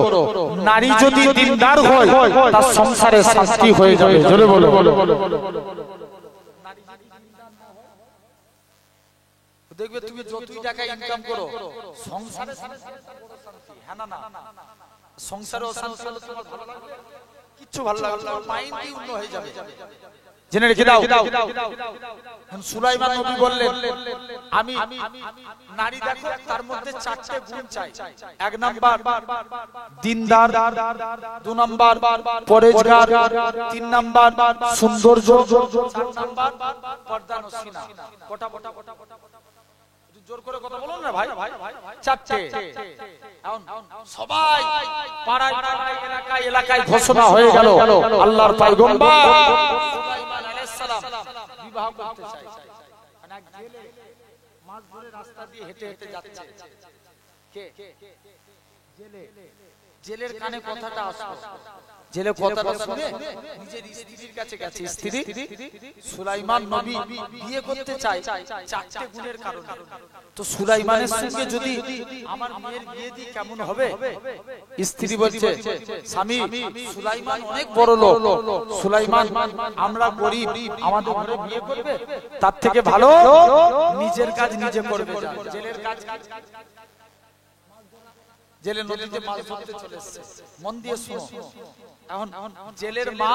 নারী যদি দ্বীনদার হয় তার সংসারে শান্তি হয়ে যাবে। জোরে বলো। দেখবে তুমি যতই টাকা ইনকাম করো সংসারে শান্তি, হ্যাঁ না? সংসারে অশান্তি হলে তোমার ভালো লাগবে? কিচ্ছু ভালো লাগবে না, মাইন্ড শূন্য হয়ে যাবে। জেনে রেখে দাও, সুলাইমান নবী বললেন আমি নারী দেখো তার মধ্যে চারটে গুণ চাই। এক নাম্বার দিনদার, দু নাম্বার পরেজগার, তিন নাম্বার সৌন্দর্য, চার নাম্বার পর্দানসীনা। কটা জোর করে কথা বলুন না ভাই, চারটে। সবাই পাড়ায় এলাকায় ঘোষণা হয়ে গেল আল্লাহর পয়গম্বর সুলাইমান আলাইহিস সালাম বিবাহ করতে চায়। এক জেলে মাছ ধরে রাস্তা দিয়ে হেঁটে যাচ্ছে, জেলের কানে কথাটা আসলো। জেলে কথাটা শুনে নিজের স্ত্রীর কাছে গেছে। স্ত্রী সুলাইমান নবী বিয়ে করতে চায় চারটে গুণের কারণে। তো সুলাইমানের সঙ্গে যদি আমার মেয়ের বিয়ে দিই কেমন হবে? স্ত্রী বলছে স্বামী সুলাইমান অনেক বড় লোক, সুলাইমান আমরা গরিব, আমাদের ঘরে বিয়ে করবে? তার থেকে ভালো নিজের কাজ নিজে করবে। জেলের কাজ, জেলে নদীতে মাছ ধরতে চলে এসেছে। মন দিয়ে শোনো, এখন জেলের মা,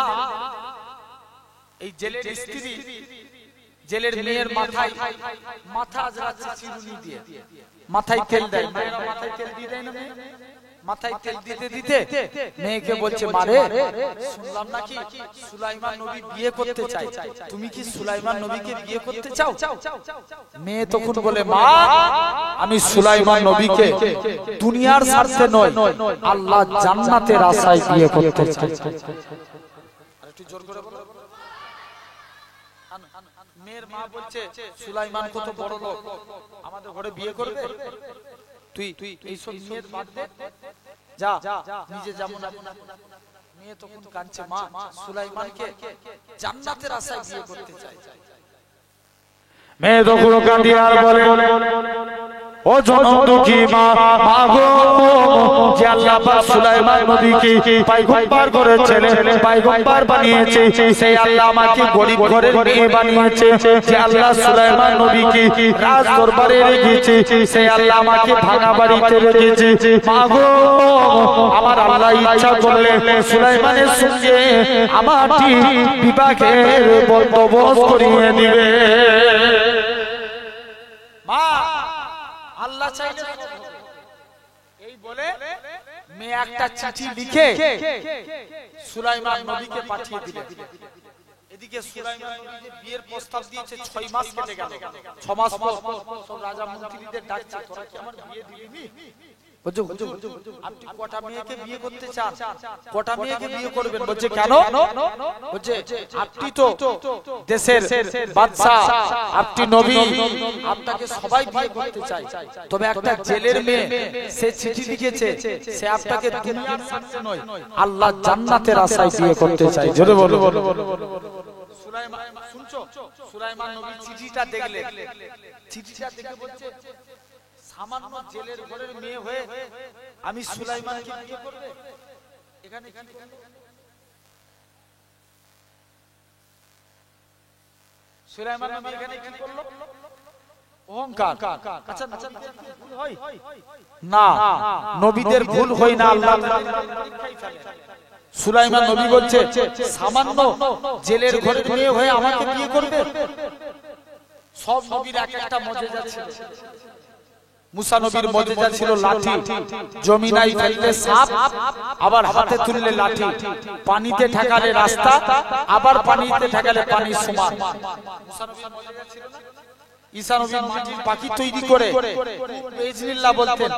এই জেলের স্ত্রী জেলের মেয়ের মাথা আজরাচ্ছে চিরুনি দিয়ে, মাথায় তেল দেয়। মাথায় তেল দিয়ে দেয় না? মাথায় তেল দিতে দিতে মেয়েকে বলছে মারে শুনলাম নাকি সুলাইমান নবী বিয়ে করতে চায়, তুমি কি সুলাইমান নবীকে বিয়ে করতে চাও? মেয়ে তখন বলে মা আমি সুলাইমান নবীকে দুনিয়ার স্বার্থে নয় আল্লাহ জান্নাতের আশায় বিয়ে করতে চাই। আরেকটু জোর করে বলো। মেয়ের মা বলছে সুলাইমান কত বড় লোক, আমাদের ঘরে বিয়ে করবে? তুই এইসব মেয়ের বাদ দে, যা নিজে যেমন। মেয়ে তখন কাঁদছে মা সুলাইমানকে জান্নাতের আশায় বিয়ে করতে চাই। মেয়ে তখন কাঁদিয়ে আর বলে ও জনম দুঃখী মা, মাগো যে আল্লাহ পাক সুলাইমান নবীকে পয়গম্বর করেছেন, পয়গম্বর বানিয়েছে, সেই আল্লাহ আমাকে গরিব ঘরের মেয়ে বানিয়েছে। যে আল্লাহ সুলাইমান নবীকে রাজ দরবারে রেখেছে, সেই আল্লাহ আমাকে ভাঙা বাড়িতে রেখেছে। মাগো আমার আল্লাহ ইচ্ছা করলে সুলাইমানের সঙ্গে আমার বিবাহের বন্দোবস্ত করিয়ে দিবে। মা আল্লাহ চাইলে এই বলে মেয়ে একটা চিঠি লিখে সুলাইমান নবীকে পাঠিয়ে দিলেন। এদিকে সুলাইমান নবী যে বিয়ের প্রস্তাব দিয়েছে 6 মাস কেটে গেল। 6 মাস পর সব রাজা মন্ত্রীদের ডাকছে তোরা কি আমার বিয়ে দিবি? বলছে আপনি কটা মেয়েকে বিয়ে করতে চান, কটা মেয়েকে বিয়ে করবেন? বলছে কেন? বলছে আপনি তো দেশের বাদশা, আপনি নবী, আপনাকে সবাই বিয়ে করতে চায়, তবে একটা জেলের মেয়ে সে চিঠি লিখেছে, সে আপনাকে দুনিয়ার সাথে নয় আল্লাহ জান্নাতের আশায় বিয়ে করতে চায়। জোরে বলো। সুলাইমান, শুনছো? সুলাইমান নবী চিঠিটা দেখলেন, চিঠিটা দেখে বলছে সামান্য জেলের ঘরের মেয়ে হয়ে আমি সুলাইমানকে বিয়ে করবে? এখানে সুলাইমান নবী এখানে কি করলো? অহংকার। আচ্ছা ভুল হয় না, নবীদের ভুল হয় না, আল্লাহ সুলাইমান নবী বলছে সামান্য জেলের ঘরের মেয়ে হয়ে আমাকে বিয়ে করবে? সব নবীর এক একটা মুজিজা ছিল। মুসা নবীর মুজিজা ছিল লাঠি, জমিনায় ফেললে সাপ, আবার হাতে তুললে লাঠি, পানিতে ঠেকালে রাস্তা, আবার পানিতে ঠেকালে পানি সমান। মুসা নবীর মুজিজা ছিল না? ঈসা নবী মাটির পাখি তৈরি করে বিসমিল্লাহ বলতেন,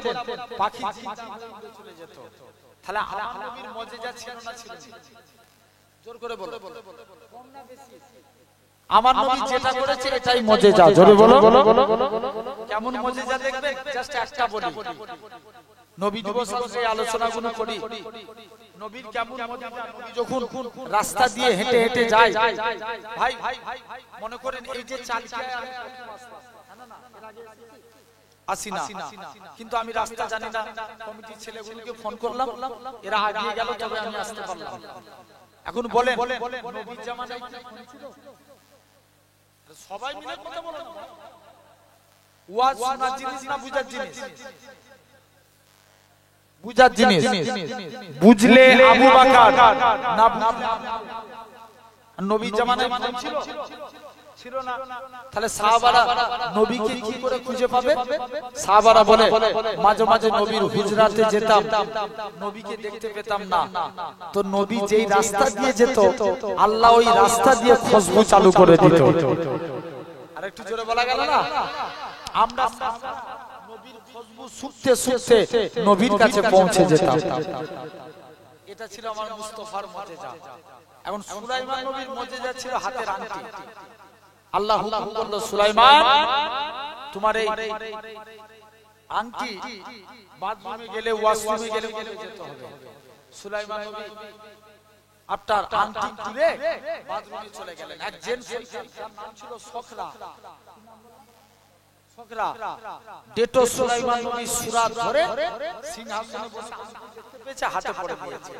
পাখি চলে যেত। তাহলে আমার নবীর মুজিজা ছিল না ছিল? জোর করে বলো। কম না বেশি? আমার নবী যেটা করেছে এটাই মুজিজা। জোরে বলো। কেমন মুজিজা দেখবেন? জাস্ট একটা বলি, নবী দিবস এই আলোচনাগুলো করি। নবীর কেমন মুজিজা? নবী যখন রাস্তা দিয়ে হেঁটে হেঁটে যায়, ভাই মনে করেন এই যে চালকে আসি না, কিন্তু আমি রাস্তা জানি না, কমিটির ছেলেগুলোকে ফোন করলাম, এরা আগিয়ে গেল, তবে আমি আসতে পারলাম। এখন বলেন নবীর জামানায় কি ফোন ছিল? সবাই মিলে কথা বলেন। ওয়াজ শোনার জিনিস না বুঝার জিনিস? বুঝার জিনিস। বুঝলে আবু বকর না নবীর জামানায় ফোন ছিল? ছিল না। তাহলে সাহাবারা নবীকে কি করে খুঁজে পাবে? সাহাবারা বলে মাঝে মাঝে নবীর হুজরাতে যেতাম, নবীকে দেখতে পেতাম না, তো নবী যেই রাস্তা দিয়ে যেত আল্লাহ ওই রাস্তা দিয়ে খুশবু চালু করে দিত। আর একটু জোরে বলা গেল না? আমরা নবীর খুশবু শুকতে শুকতে নবীর কাছে পৌঁছে যেতাম। এটা ছিল আমার মুস্তাফার মুজিজা। এখন সুলাইমান নবীর মুজিজা ছিল হাতের আংটি। আল্লাহ হুকুম করলো, সুলাইমান তোমার এই আংটি বাথরুমে গেলে, ওয়াশরুমে গেলে যেতে হবে। সুলাইমান নবী আপনার আংটি তুলে বাথরুমে চলে গেলেন। এক জেন্টস নাম ছিল সখরা। ডেটো সুলাইমান নবী সূরা ধরে সিংহাসনে বসে দেখতে পেয়েছে, হাতে পড়ে দিয়েছে।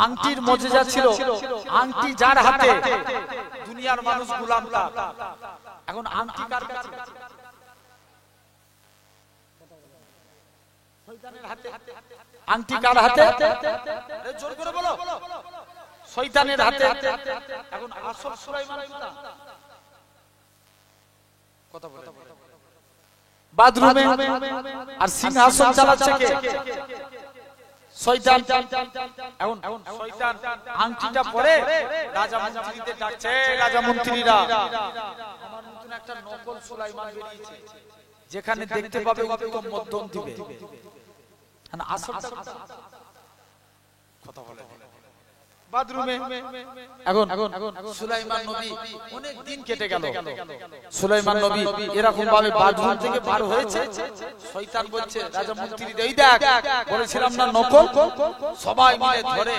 আংটির মুজিজা ছিল, আংটি যার হাতে দুনিয়ার মানুষ গোলাম তার। এখন আংটি কার কাছে? শয়তানের হাতে। আংটি কার হাতে? জোর করে বলো। শয়তানের হাতে। এখন আসল সুলাইমান কথা বলে বাথরুমে, আর সিংহাসন চালাচ্ছে কে? শয়তান। এখন শয়তান আংটিটা পরে রাজা মন্ত্রীদের ডাকছে, রাজা মন্ত্রীরা আমার নতুন একটা নকল সুলাইমান বেরিয়েছে, যেখানে দেখতে পাবে উত্তম মধ্যম দিবে। আসলটা কথা বলে বাথরুমে। এখন সুলাইমান নবী অনেক দিন কেটে গেল। সুলাইমান নবী এরকম ভাবে বাথরুম থেকে বার হয়েছে, শয়তান বলছে রাজা মন্ত্রী, এই দেখ বলেছিলাম না নকল। সবাই মিলে ধরে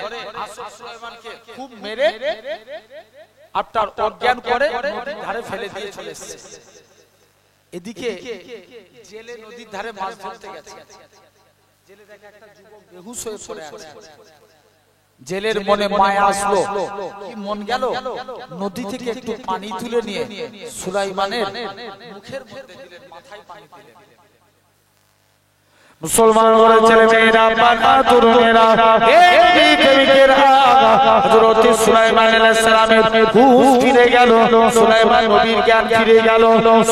সুলাইমানকে খুব মেরে আপনার অজ্ঞান করে নদীর ধারে ফেলে দিয়ে চলে এসেছে। এদিকে জেলে নদীর ধারে মাছ ধরতে গেছে, জেলে দেখে একটা যুবক বেহুশ হয়ে পড়ে আছে। জেলের মনে মায়া আসলো, কি মন গেল, নদী থেকে একটু পানি তুলে নিয়ে সুলাইমানের মুখের মধ্যে দিলেন, মাথায় পানি দিলেন। মুসলমান ঘরের ছেলে মেয়েরা, বাহাদুর মেয়েরা, হযরত সুলাইমান আলাইহিস সালামের হুঁশ ফিরে গেল, সুলাইমান নবীর জ্ঞান ফিরে গেল।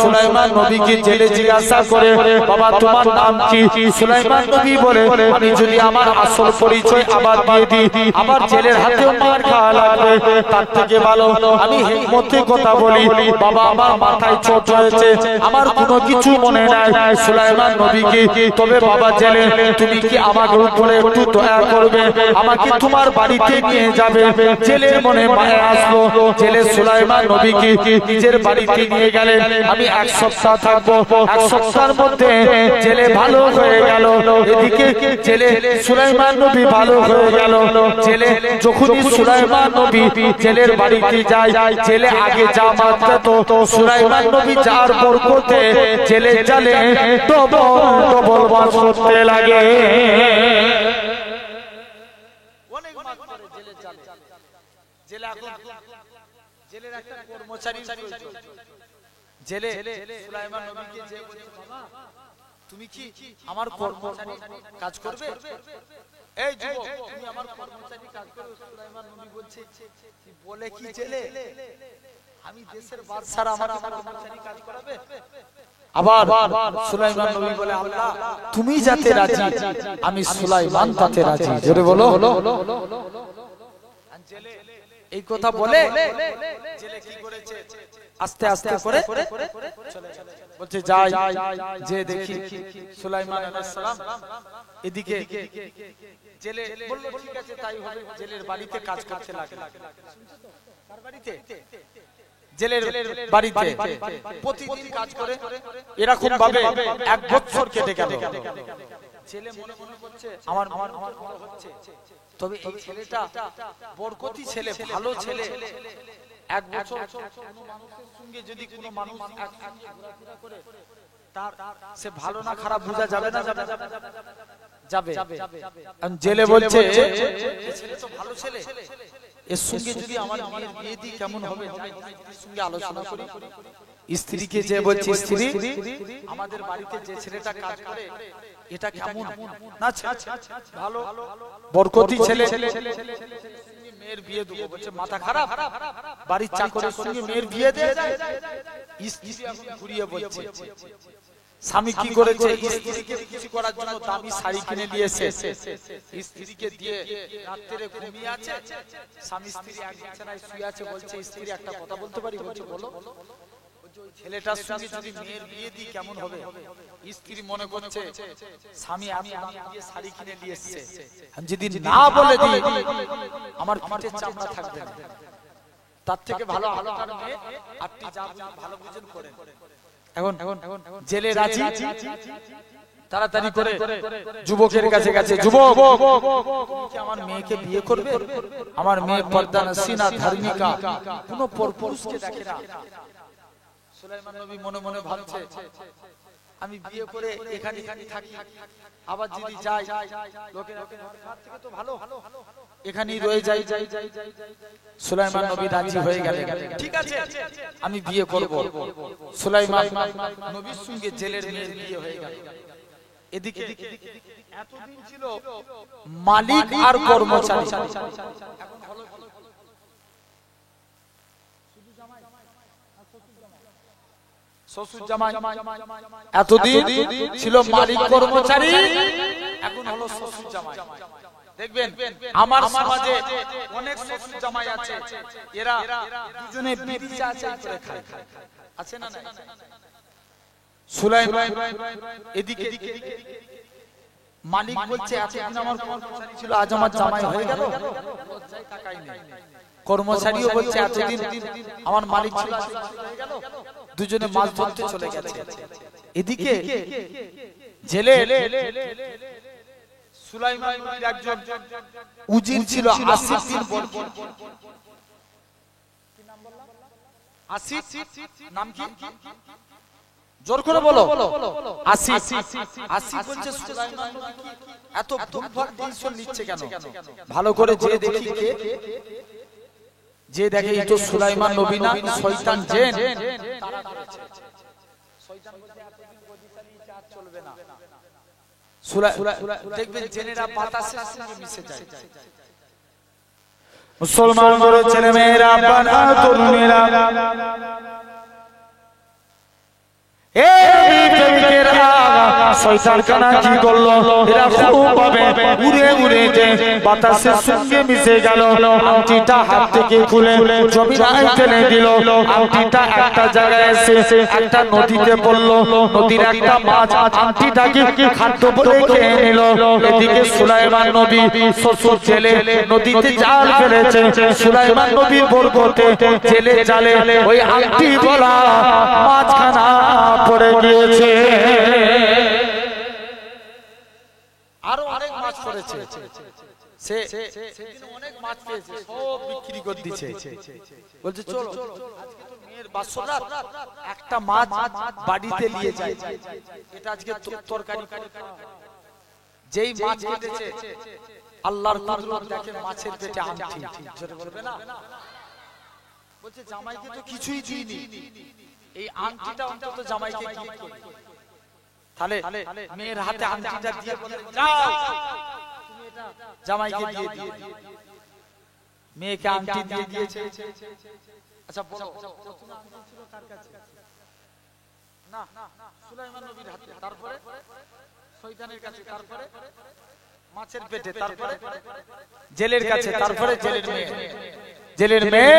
সুলাইমান নবীকে জেলে জিজ্ঞাসা করে, বাবা তোমার নাম কি? সুলাইমান নবী বলে, আমি যদি আমার আসল পরিচয় আবার দিয়ে দিই, আবার জেলের হাতেও মার খাওয়া লাগবে, তার থেকে ভালো আমি হিকমতে কথা বলি। বাবা আমার মাথায় চোট হয়েছে, আমার কোনো কিছু মনে নাই। সুলাইমান নবীকে তবে বাবা জেলে, তুমি কি আমার উপরে একটু দয়া করবে, আমাকে তোমার বাড়িতে নিয়ে যাবে। জেলের মনে মায়া আসলো, জেলে সুলাইমান নবীকে নিজের বাড়িতে নিয়ে গেলেন। আমি এক সপ্তাহ থাকবো, এক সপ্তাহের মধ্যে জেলে ভালো হয়ে গেল। এদিকে জেলে সুলাইমান নবী ভালো হয়ে গেল। জেলে যখনই সুলাইমান নবী জেলের বাড়িতে যায়, জেলে আগে যা মাত্র সুলাইমান নবী যার বরকতে জেলে জালে ডবল ডবল বাস করতে লাগে। অনেক মাস পরে জেলে জালে, জেলে এখন জেলের একটা কর্মচারী জেলে সুলাইমান নবীকে যে বলে, বাবা তুমি কি আমার কর্মচারী কাজ করবে? এই যুবক, তুমি আমার কর্মচারী কাজ করবে? সুলাইমান নবী বলছে, বলে কি জেলে, আমি দেশের বাদশাহ, আমার কর্মচারী কাজ করাবে? আবার সুলাইমান নবী বলে, আল্লাহ তুমি যাতে রাজি, আমি সুলাইমান তাতে রাজি। জোরে বলো। এই কথা বলে জেলে কি করেছে, আস্তে আস্তে করে বলছে যাই, যে দেখি সুলাইমান আলাইহিস সালাম এদিকে। জেলে বলল ঠিক আছে তাই হবে। জেলের বাড়িতে কাজ করতে লাগলো। কার বাড়িতে? জেলের বাড়িতে প্রতিদিন কাজ করে। এরকম ভাবে এক বছর কেটে গেল। ছেলে মনে মনে করছে আমার হচ্ছে, তবে এই ছেলেটা বরকতি ছেলে, ভালো ছেলে। এক বছর কোনো মানুষের সঙ্গে যদি কোনো মানুষ ঘোরাফেরা করে, তার সে ভালো না খারাপ বোঝা যাবে না? যাবে। জেলে বলছে ছেলে তো ভালো ছেলে, এর সঙ্গে যদি আমার মেয়ের বিয়ে দিই কেমন হবে, স্ত্রীর সঙ্গে আলোচনা করি। স্ত্রীকে যে বলছে, স্ত্রী আমাদের বাড়িতে যে ছেলেটা কাজ করে এটা কেমন না, ভালো বরকতি ছেলে, মেয়ের বিয়ে দেবো। বলছে মাথা খারাপ, বাড়ির চাকরের সঙ্গে মেয়ের বিয়ে দেয়? স্ত্রী এখন ঘুরিয়ে বলছে, স্বামী কি করেছে, স্ত্রীকে খুশি করার জন্য দামি শাড়ি কিনে দিয়েছে, স্ত্রীকে দিয়ে রাত্রে ঘুমিয়ে আছে। স্বামী স্ত্রী এক বিছানায় শুয়ে আছে। বলছে স্ত্রী একটা কথা বলতে পারি? বলছে বলো। ছেলেটার সঙ্গে যদি মেয়ের বিয়ে দিই কেমন হবে? স্ত্রী মনে করছে স্বামী দিয়ে শাড়ি কিনে নিয়ে এসেছে, আমি যদি না বলে দিই আমার পিঠের চামড়া থাকবে না। তার থেকে ভালো আলোটার মেয়ে, আপনি যা ভালো বুঝেন করেন। এখন জেলে রাজি, তাড়াতাড়ি করে যুবকের কাছে গেছে। যুবক, কি আমার মেয়েকে বিয়ে করবে? আমার মেয়ে পর্দানসিনা, ধার্মিকা, কোনো পরপুরুষকে দেখে না। সুলাইমান নবী মনে মনে ভাবছে, আমি বিয়ে করে এখানে থাকি, আবার যদি যাই লোকের থেকে তো ভালো, এখানেই রয়ে যাই। সুলাইমান নবী রাজি হয়ে গেলেন, ঠিক আছে আমি বিয়ে করব। সুলাইমান নবীর সঙ্গে জেলের মেয়ের বিয়ে হয়ে গেল। এদিকে এতদিন ছিল মালিক আর কর্মচারী, এখন হলো শ্বশুর জামাই। এতদিন ছিল মালিক কর্মচারী, এখন হলো শ্বশুর জামাই। দেখবেন আমার সমাজে অনেক শ্বশুর জামাই আছে, এরা দুজনে বিড়ি চা করে খায়, আছে না? সুলাইমান এদিকে মালিক বলছে এতদিন আমার কর্মচারী ছিল, আজ আমার জামাই হয়ে গেল, লজ্জায় তাকাই নেই। কর্মচারীও বলছে এতদিন আমার মালিক ছিল, হয়ে গেল। দুজনে মাছ ধরতে চলে গেছে। এদিকে জেলে সুলাইমান নবীর একজন উজির ছিল, 80 দিন বরকত। কি নাম বললাম? 80 নাম কি? জোর করে বলো। 80 বলছে সুলাইমান নবী কি এত ভুলভাল ডিসিশন নিচ্ছে কেন? ভালো করে যে দেখি কে, যে দেখে এই তো সুলাইমান নবী না, শয়তান জিন। শয়তান বলছে এতদিন গদিশালী চাঁদ চলবে না। দেখবেন জেনেরা বাতাসের সঙ্গে মিশে যায়। মুসলমান বড় ছেলে মেয়েরা, বাবা তরুণেরা, এই প্রেমিকেরা শয়তান কানা কি করলো এরা খুব ভাবে উড়ে উড়ে যে বাতাসের সঙ্গে মিশে গেল আংটিটা হাত থেকে খুলে জমিনায় ফেলে দিল আংটিটা একটা জায়গায় এসে একটা নদীতে পড়লো নদীর একটা মাছ আংটিটাকে খাদ্য বলে খেয়ে নিল এদিকে সুলাইমান নবী শ্বশুর জেলে নদীতে জাল ফেলেছে সুলাইমান নবীর বরকতে জেলে জালে ওই আংটি বলা মাছখানা পড়ে গিয়েছে আরো অনেক মাছ পড়েছে সে সেদিন অনেক মাছ পেয়েছে সব বিক্রি করে দিয়েছে বলছে চলো আজকে তো মেয়ের বাসরাত একটা মাছ বাড়িতে নিয়ে যাই এটা আজকে তরকারি করে যেই মাছ কেটেছে আল্লাহর কুদরত দেখে মাছের পেটে আংটি জোরে বলবে না বলছে জামাইকে তো কিছুই দিইনি এই আংটিটা অন্তত জামাইকে গিফট করি তাহলে মেয়ের হাতে আংটিটা দিয়ে বলে যাও তুমি এটা জামাইকে দিয়ে দিও মেয়েকে আংটি দিয়ে দিয়েছে আচ্ছা বলো প্রথম আংটি ছিল কার কাছে না সুলাইমান নবীর হাতে তারপরে শয়তানের কাছে তারপরে মাছের পেটে তারপরে জেলের কাছে তারপরে জেলের মেয়ে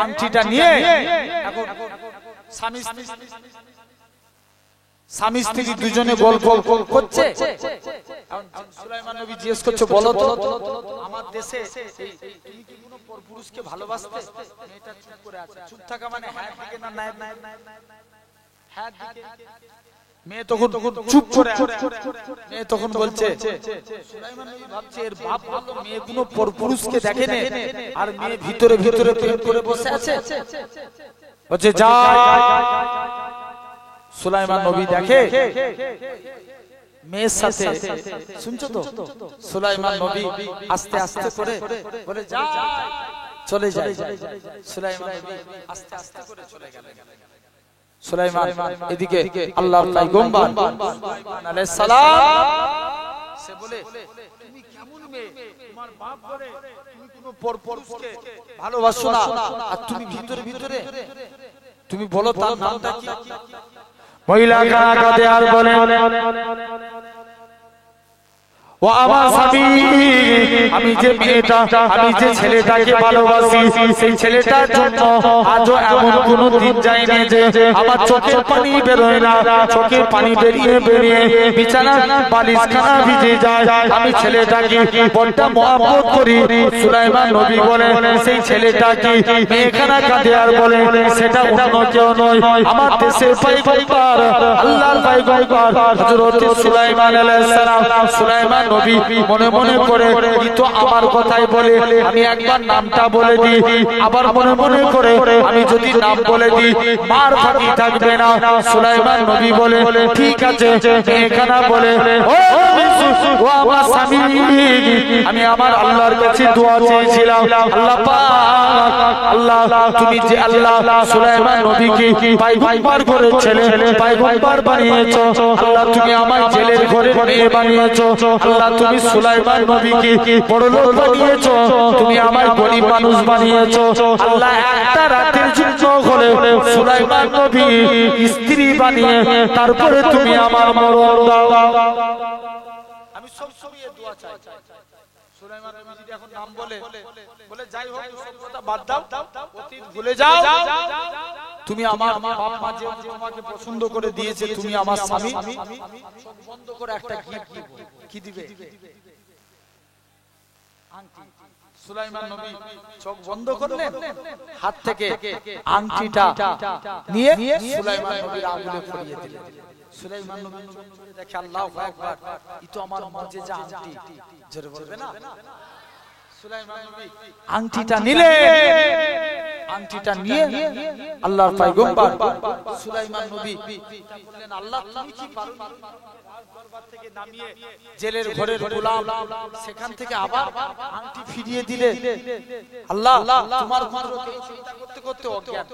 আংটিটা নিয়ে এখন স্বামী স্ত্রী দুজনে গল্প করছে সুলাইমান নবী জিজ্ঞেস করছে বলো তো আমার দেশে তুমি কি কোনো পরপুরুষকে ভালোবাসতে মেয়েটা চুপ করে আছে চুপ থাকা মানে হ্যাঁ দিকে না হ্যাঁ দিকে মেয়ে তখন চুপ করে মেয়ে তখন বলছে সুলাইমান নবী ভাবছে এর বাপ বলল মেয়ে কোনো পরপুরুষকে দেখেনি আর মেয়ে ভিতরে ভিতরে প্রেম করে বসে আছে বলছে যা সুলাইমান নবী দেখে মেয়ের সাথে শুনছো তো সুলাইমান নবী আস্তে আস্তে করে বলে যা চলে যায় সুলাইমান নবী আস্তে আস্তে করে চলে গেলেন সুলাইমান এদিকে আল্লাহর পয়গম্বর আলাইহিস সালাম সে বলে তুমি কেমন মেয়ে তোমার বাপ বলে তুমি কোনো পরপুরুষকে ভালোবাসো না আর তুমি ভিতরে ভিতরে তুমি বলো তার নামটা কি মহিলা কানা কাঁদে আর বলে ও আমার স্বামী আমি যে মেয়েটা আমি যে ছেলেটাকে ভালোবাসি সেই ছেলেটার জন্য আজও এমন কোনো দিন যায়নি যে আমার চোখের পানি বেরোয় না চোখের পানি বেরিয়ে বেরিয়ে বিছানা বালিশখানা ভিজে যায় আমি ছেলেটাকে বড্ড মহব্বত করি সুলাইমান নবী বলে সেই ছেলেটাকে মেয়েখানা কাঁদে আর বলে সেটা অন্য কেউ নয় আমার দেশের পয়গম্বর আল্লাহর পয়গম্বর হযরত সুলাইমান আলাইহিস সালাম সুলাইমান নবী মনে মনে করে তো আমার কথাই বলে আমি একবার নামটা বলে দিই আবার মনে মনে করে আমি যদি নাম বলে দিই মার ফাঁকি থাকবে না সুলাইমান নবী বলে ঠিক আছে এখানে বলে ও আমার স্বামী আমি আমার আল্লাহর কাছে দোয়া চেয়েছিলাম আল্লাহ পাক আল্লাহ তুমি যে আল্লাহ সুলাইমান নবীকে পয়গম্বর করেছিলে পয়গম্বর বানিয়েছো আল্লাহ তুমি আমার জেলের ঘরে মেয়ে বানিয়েছো আল্লাহ তুমি সুলাইমান নবীকে বড় লোক বানিয়েছো তুমি আমার গরিব মানুষ বানিয়েছো আল্লাহ একটা রাতের জন্য হলে সুলাইমান নবী স্ত্রী বানিয়ে তারপরে তুমি আমার মরণ দাও আমি সব সময় দোয়া চাই সুলাইমান নবী যদি এখন নাম বলে যাই হোক সব কথা বাদ দাও অতীত ভুলে যাও তুমি আমার বাপ মা যে তোমাকে পছন্দ করে দিয়েছে তুমি আমার স্বামী সব বন্ধ করে একটা গিফট দিব কি দিবে আংটি সুলাইমান নবী চোখ বন্ধ করলেন হাত থেকে আংটিটা নিয়ে সুলাইমান নবীর আঙ্গুলে পরিয়ে দিলেন সুলাইমান নবী দেখে আল্লাহু আকবার ই তো আমার মুজিজা আংটি জোরে বলবে না সুলাইমান নবী আংটিটা নিলেন আংটিটা নিয়ে আল্লাহর পয়গম্বর সুলাইমান নবী বললেন আল্লাহ তুমি কি পারো দরবার থেকে নামিয়ে জেলের ঘরের গোলাম সেখান থেকে আবার আংটি ফিরিয়ে দিলে আল্লাহ তোমার কুদরতে চিন্তা করতে করতে অজ্ঞান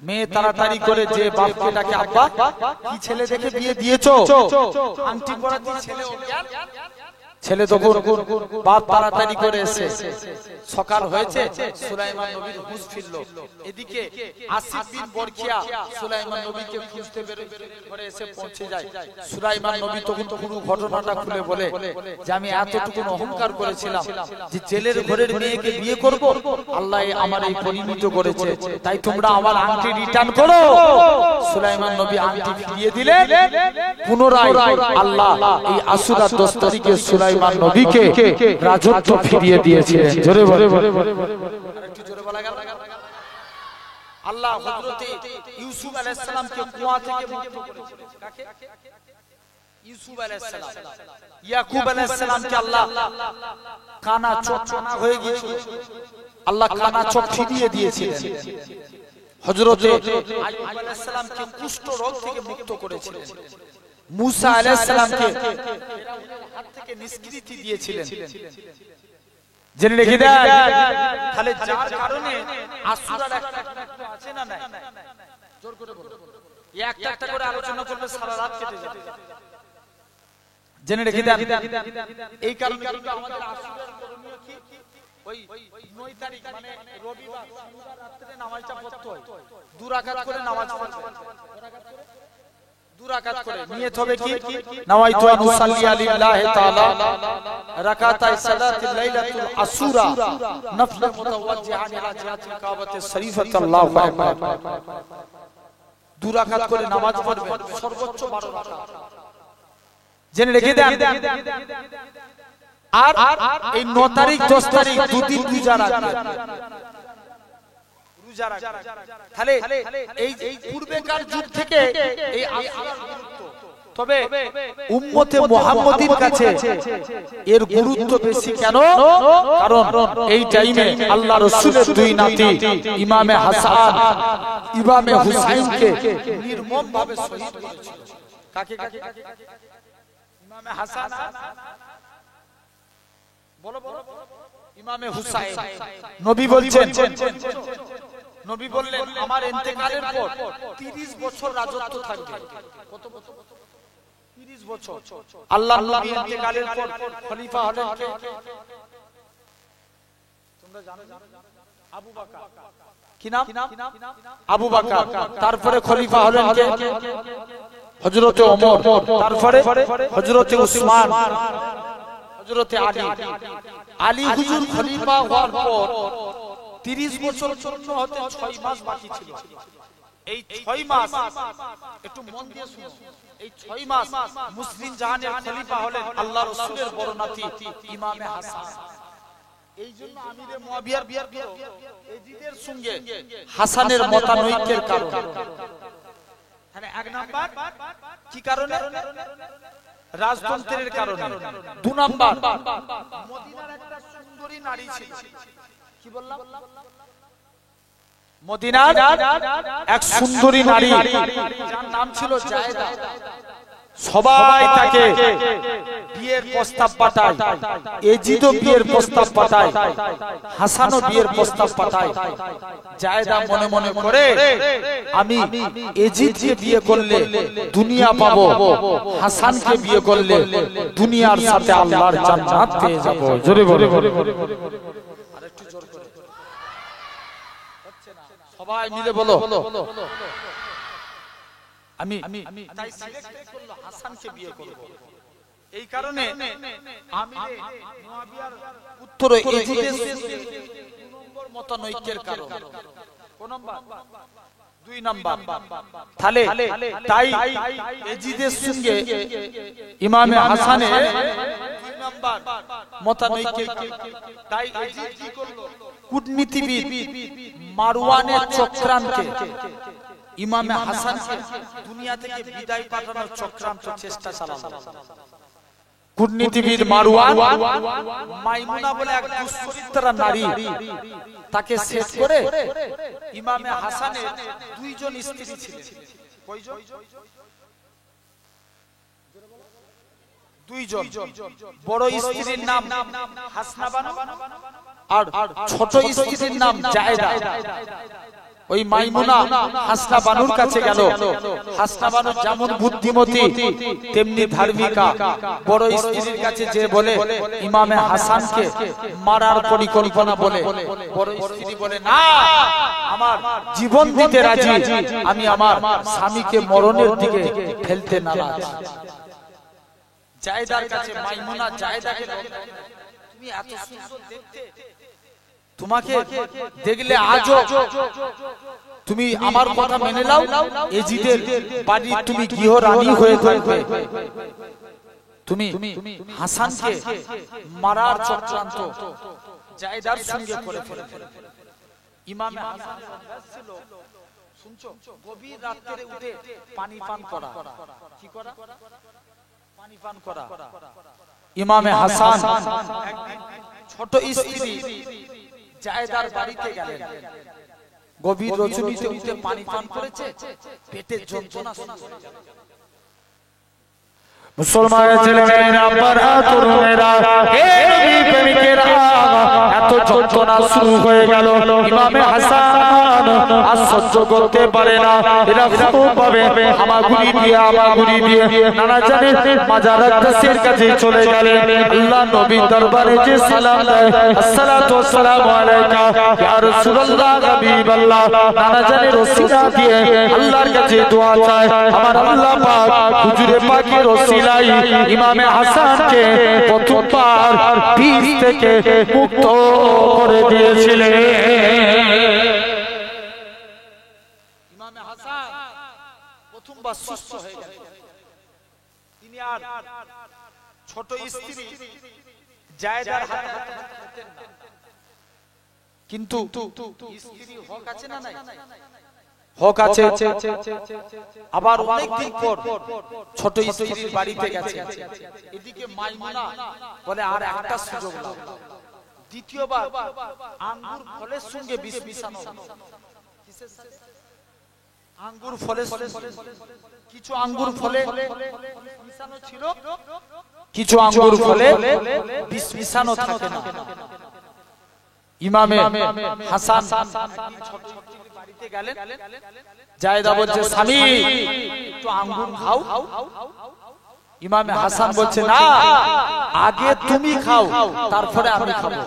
মেয়ে তাড়াতাড়ি করে যে বাপকে ডাকে আব্বা কি ছেলে দেখে বিয়ে দিয়েছো আংটি পরা দিয়ে ছেলে অজ্ঞান ছেলে তখন বাপ তাড়াতাড়ি করে এসে সকাল হয়েছে, সুলাইমান নবীর হুঁশ ফিরল। এদিকে আসিফ বিন বরখিয়া সুলাইমান নবীকে খুঁজতে বের করে এসে পৌঁছে যায়। সুলাইমান নবী তখন পুরো ঘটনাটা খুলে বলে যে আমি এতটুকু অহংকার করেছিলাম যে জেলের ঘরের মেয়েকে বিয়ে করব, আল্লাহ আমার এই পরিণত করেছে, তাই তোমরা আমার আংটি রিটার্ন করো। সুলাইমান নবী আংটি ফিরিয়ে দিলেন। পুনরায় আল্লাহ এই আশুরার 10 তারিখে সুলাইমান নবীকে রাজত্ব ফিরিয়ে দিয়েছিলেন। জোরে বলে, আরেকটু জোরে বলা গেল। আল্লাহ হযরতে ইউসুফ আলাইহিস সালামকে কুয়া থেকে মুক্ত করেছিলেন। কাকে? ইউসুফ আলাইহিস সালাম। ইয়াকুব আলাইহিস সালামকে আল্লাহ কানা চোখ হয়ে গিয়েছিল, আল্লাহ কানা চোখ ফিরিয়ে দিয়েছিলেন। হযরতে আইয়ুব আলাইহিস সালামকে কুষ্ঠ রোগ থেকে মুক্ত করেছিলেন। মুসা আলাইহিস সালামকে ফিরাউনের হাত থেকে নিষ্কৃতি দিয়েছিলেন। জেনে রেখে দেন, তাহলে যার কারণে আসুরার একটা আছে না নাই, জোর করে বলো, একটা একটা করে আলোচনা করলে সারা রাত কেটে যাবে। জেনে রেখে দেন, এই কারণে কিন্তু আমাদের আসুরার করণীয় কি, ওই 9 তারিখ মানে রবিবার রাতে নামাজটা পড়তে হয়, 2 রাকাত করে নামাজ পড়তে হয়। 2 রাকাত করে নিয়ত হবে কি, নাওয়াইতু আন উসাল্লি লিল্লাহি তাআলা রাকাতাই সালাতিল লাইলাতুল আসুরা নফল মুতাওয়াজ্জিহান ইলা জিহাতিল কাবাতিস শরীফাত আল্লাহু আকবার। 2 রাকাত করে নামাজ পড়বেন, সর্বোচ্চ 12 রাকাত। জেনে রেখে দেন। আর এই 9 তারিখ 10 তারিখ 2 দিন রোজা রাখবেন। তাহলে এই পূর্বেকার যুগ থেকে এই আসুরার গুরুত্ব, তবে উম্মতে মুহাম্মাদির কাছে এর গুরুত্ব বেশি কেন? কারণ এই টাইমে আল্লাহ রাসূলের 2 নাতি ইমামে হাসান ইমামে হুসাইনকে নির্মমভাবে শহীদ করেছিল। কাকে? ইমামে হাসান, বলো বলো, ইমামে হুসাইন। নবী বলছেন, নবী বললেন আমার ইন্তেকালের পর 30 বছর রাজত্ব থাকবে। কত বছর? 30 বছর। আল্লাহর নবী ইন্তেকালের পর খলিফা হলেন কে? তোমরা জানো? আবু বকর। কি নাম? আবু বকর। তারপরে খলিফা হলেন কে? হযরতে ওমর। তারপরে হযরতে উসমান, হযরতে আলী। আলী হুজুর খলিফা হওয়ার পর 30 বছর পূর্ণ হতে 6 মাস বাকি ছিল। এই 6 মাস একটু মন দিয়ে শুনুন, এই 6 মাস মুসলিম জাহানের খলিফা হলেন আল্লাহর রাসূলের বড় নাতি ইমামে হাসান। এই জন্য আমিরে মুয়াবিয়ার এজিদের সঙ্গে হাসানের মতানৈক্যের কারণে, মানে 1 নাম্বার কি কারণে? রাজতন্ত্রের কারণে। 2 নাম্বার মদিনার একটা সুন্দরী নারী ছিল। কি বললাম? মদিনার এক সুন্দরী নারী, যার নাম ছিল জায়েদা। সবাই তাকে বিয়ের প্রস্তাব পাঠায়, এজিদও বিয়ের প্রস্তাব পাঠায়, হাসানও বিয়ের প্রস্তাব পাঠায়। জায়েদা মনে মনে করে আমি এজিদকে বিয়ে করলে দুনিয়া পাবো, হাসানকে বিয়ে করলে দুনিয়ার সাথে আল্লাহর জান্নাত পেয়ে যাব। জোরে বলে, আরেকটু জোর করে, সবাই মিলে বলো, আমি তাই সিলেক্ট করলো হাসানকে বিয়ে করব। এই কারণে আমিরে মুয়াবিয়ার উত্তর এজিদের 2 নম্বর মতানৈক্যের কারণ। কোন নাম্বার? 2 নাম্বার। তাহলে তাই এজিদের সঙ্গে ইমামে হাসানের 2 নাম্বার মতানৈক্য। তাই এজিদ কি করলো? কূটনীতিবিদ মারওয়ানের চক্রান্তে ইমামে হাসানকে দুনিয়া থেকে বিদায় পাঠানোর চক্রান্ত চেষ্টা চালালো। কূটনীতিবিদ মারওয়ান মাইমুনা বলে এক দুশ্চরিত্রা নারী, তাকে সেট করে ইমামে হাসানের 2 জন স্ত্রী ছিলেন। কয়জন? 2 জন। বড় স্ত্রীর নাম হাসনা বানু আর ছোট স্ত্রীর নাম জায়েদা। ওই মাইমুনা হাসনা বানুর কাছে গেল। হাসনা বানু যেমন বুদ্ধিমতী তেমনি ধার্মিকা। বড় স্ত্রীর কাছে যে বলে ইমামে হাসানকে মারার পরিকল্পনা বলে, বড় স্ত্রী বলে না, আমার জীবন দিতে রাজি, আমি আমার স্বামীকে মরণের দিকে ফেলতে নারাজ। জায়দার কাছে মাইমুনা জায়দাকে, তুমি এত সুন্দর দেখতে, তোমাকে দেখলে আজও তুমি আমার কথা মেনে নাও, এজিদের বাড়ির তুমি গৃহরানী হয়ে থাকবে। তুমি হাসানকে মারার চক্রান্ত জায়দার সঙ্গে করে ফেলে। ইমাম হাসান ছিল, শুনছো, গভীর রাতে উঠে পানি পান করা। কি করা? পানি পান করা। ইমামে হাসান ছোট স্ত্রী জায়দার বাড়িতে গেলেন, গভীর রজনীতে উঠে পানি পান করেছে, পেটের যন্ত্রণা শুরু হয়ে গেল। মুসলমানের ছেলেমেয়েরা, বাবা, তরুণেরা, হে নবী প্রেমিকেরা, এত যন্ত্রণা শুরু হয়ে গেল। ইমামে হাসান আর সহ্য করতে পারে না, এরা খুব পাবে হামাগুড়ি দিয়ে নানা জানে মাজার আকদাসের কাছে চলে গেলেন। আল্লাহ নবীর দরবারে যে সালাম দেয়, আসসালাতু ওয়াসসালামু আলাইকা ইয়া রাসূলুল্লাহ হাবিবাল্লাহ, নানা জানে রসিলা দিয়ে আল্লাহর কাছে দোয়া চায়। আমার আল্লাহ পাক হুজুরে পাকের রসিলাই ইমামে হাসানকে প্রথমবার বিষ থেকে মুক্ত করে দিয়েছিলেন। ইমামে হাসান প্রথমবার সুস্থ হয়ে গেলেন। তিনি আর ছোট স্ত্রী জায়দার হাতে হাতে, কিন্তু স্ত্রী হক আছে না নাই? হক আছে। আবার অনেকদিন পর ছোট স্ত্রীর বাড়িতে গেছে। এদিকে মাইমুনা বলে আর একটা সুযোগ দাও। দ্বিতীয়বার আঙ্গুর ফলের সঙ্গে বিষ মিশানো। আঙ্গুর ফলের কিছু আঙ্গুর ফলে মিশানো ছিল, কিছু আঙ্গুর ফলে বিষ মিশানো থাকে না। ইমামে হাসান বাড়িতে গেলেন, জায়দা বলছে স্বামী একটু আঙ্গুর খাও। ইমামে হাসান বলছে না, আগে তুমি খাও তারপরে আমি খাবো।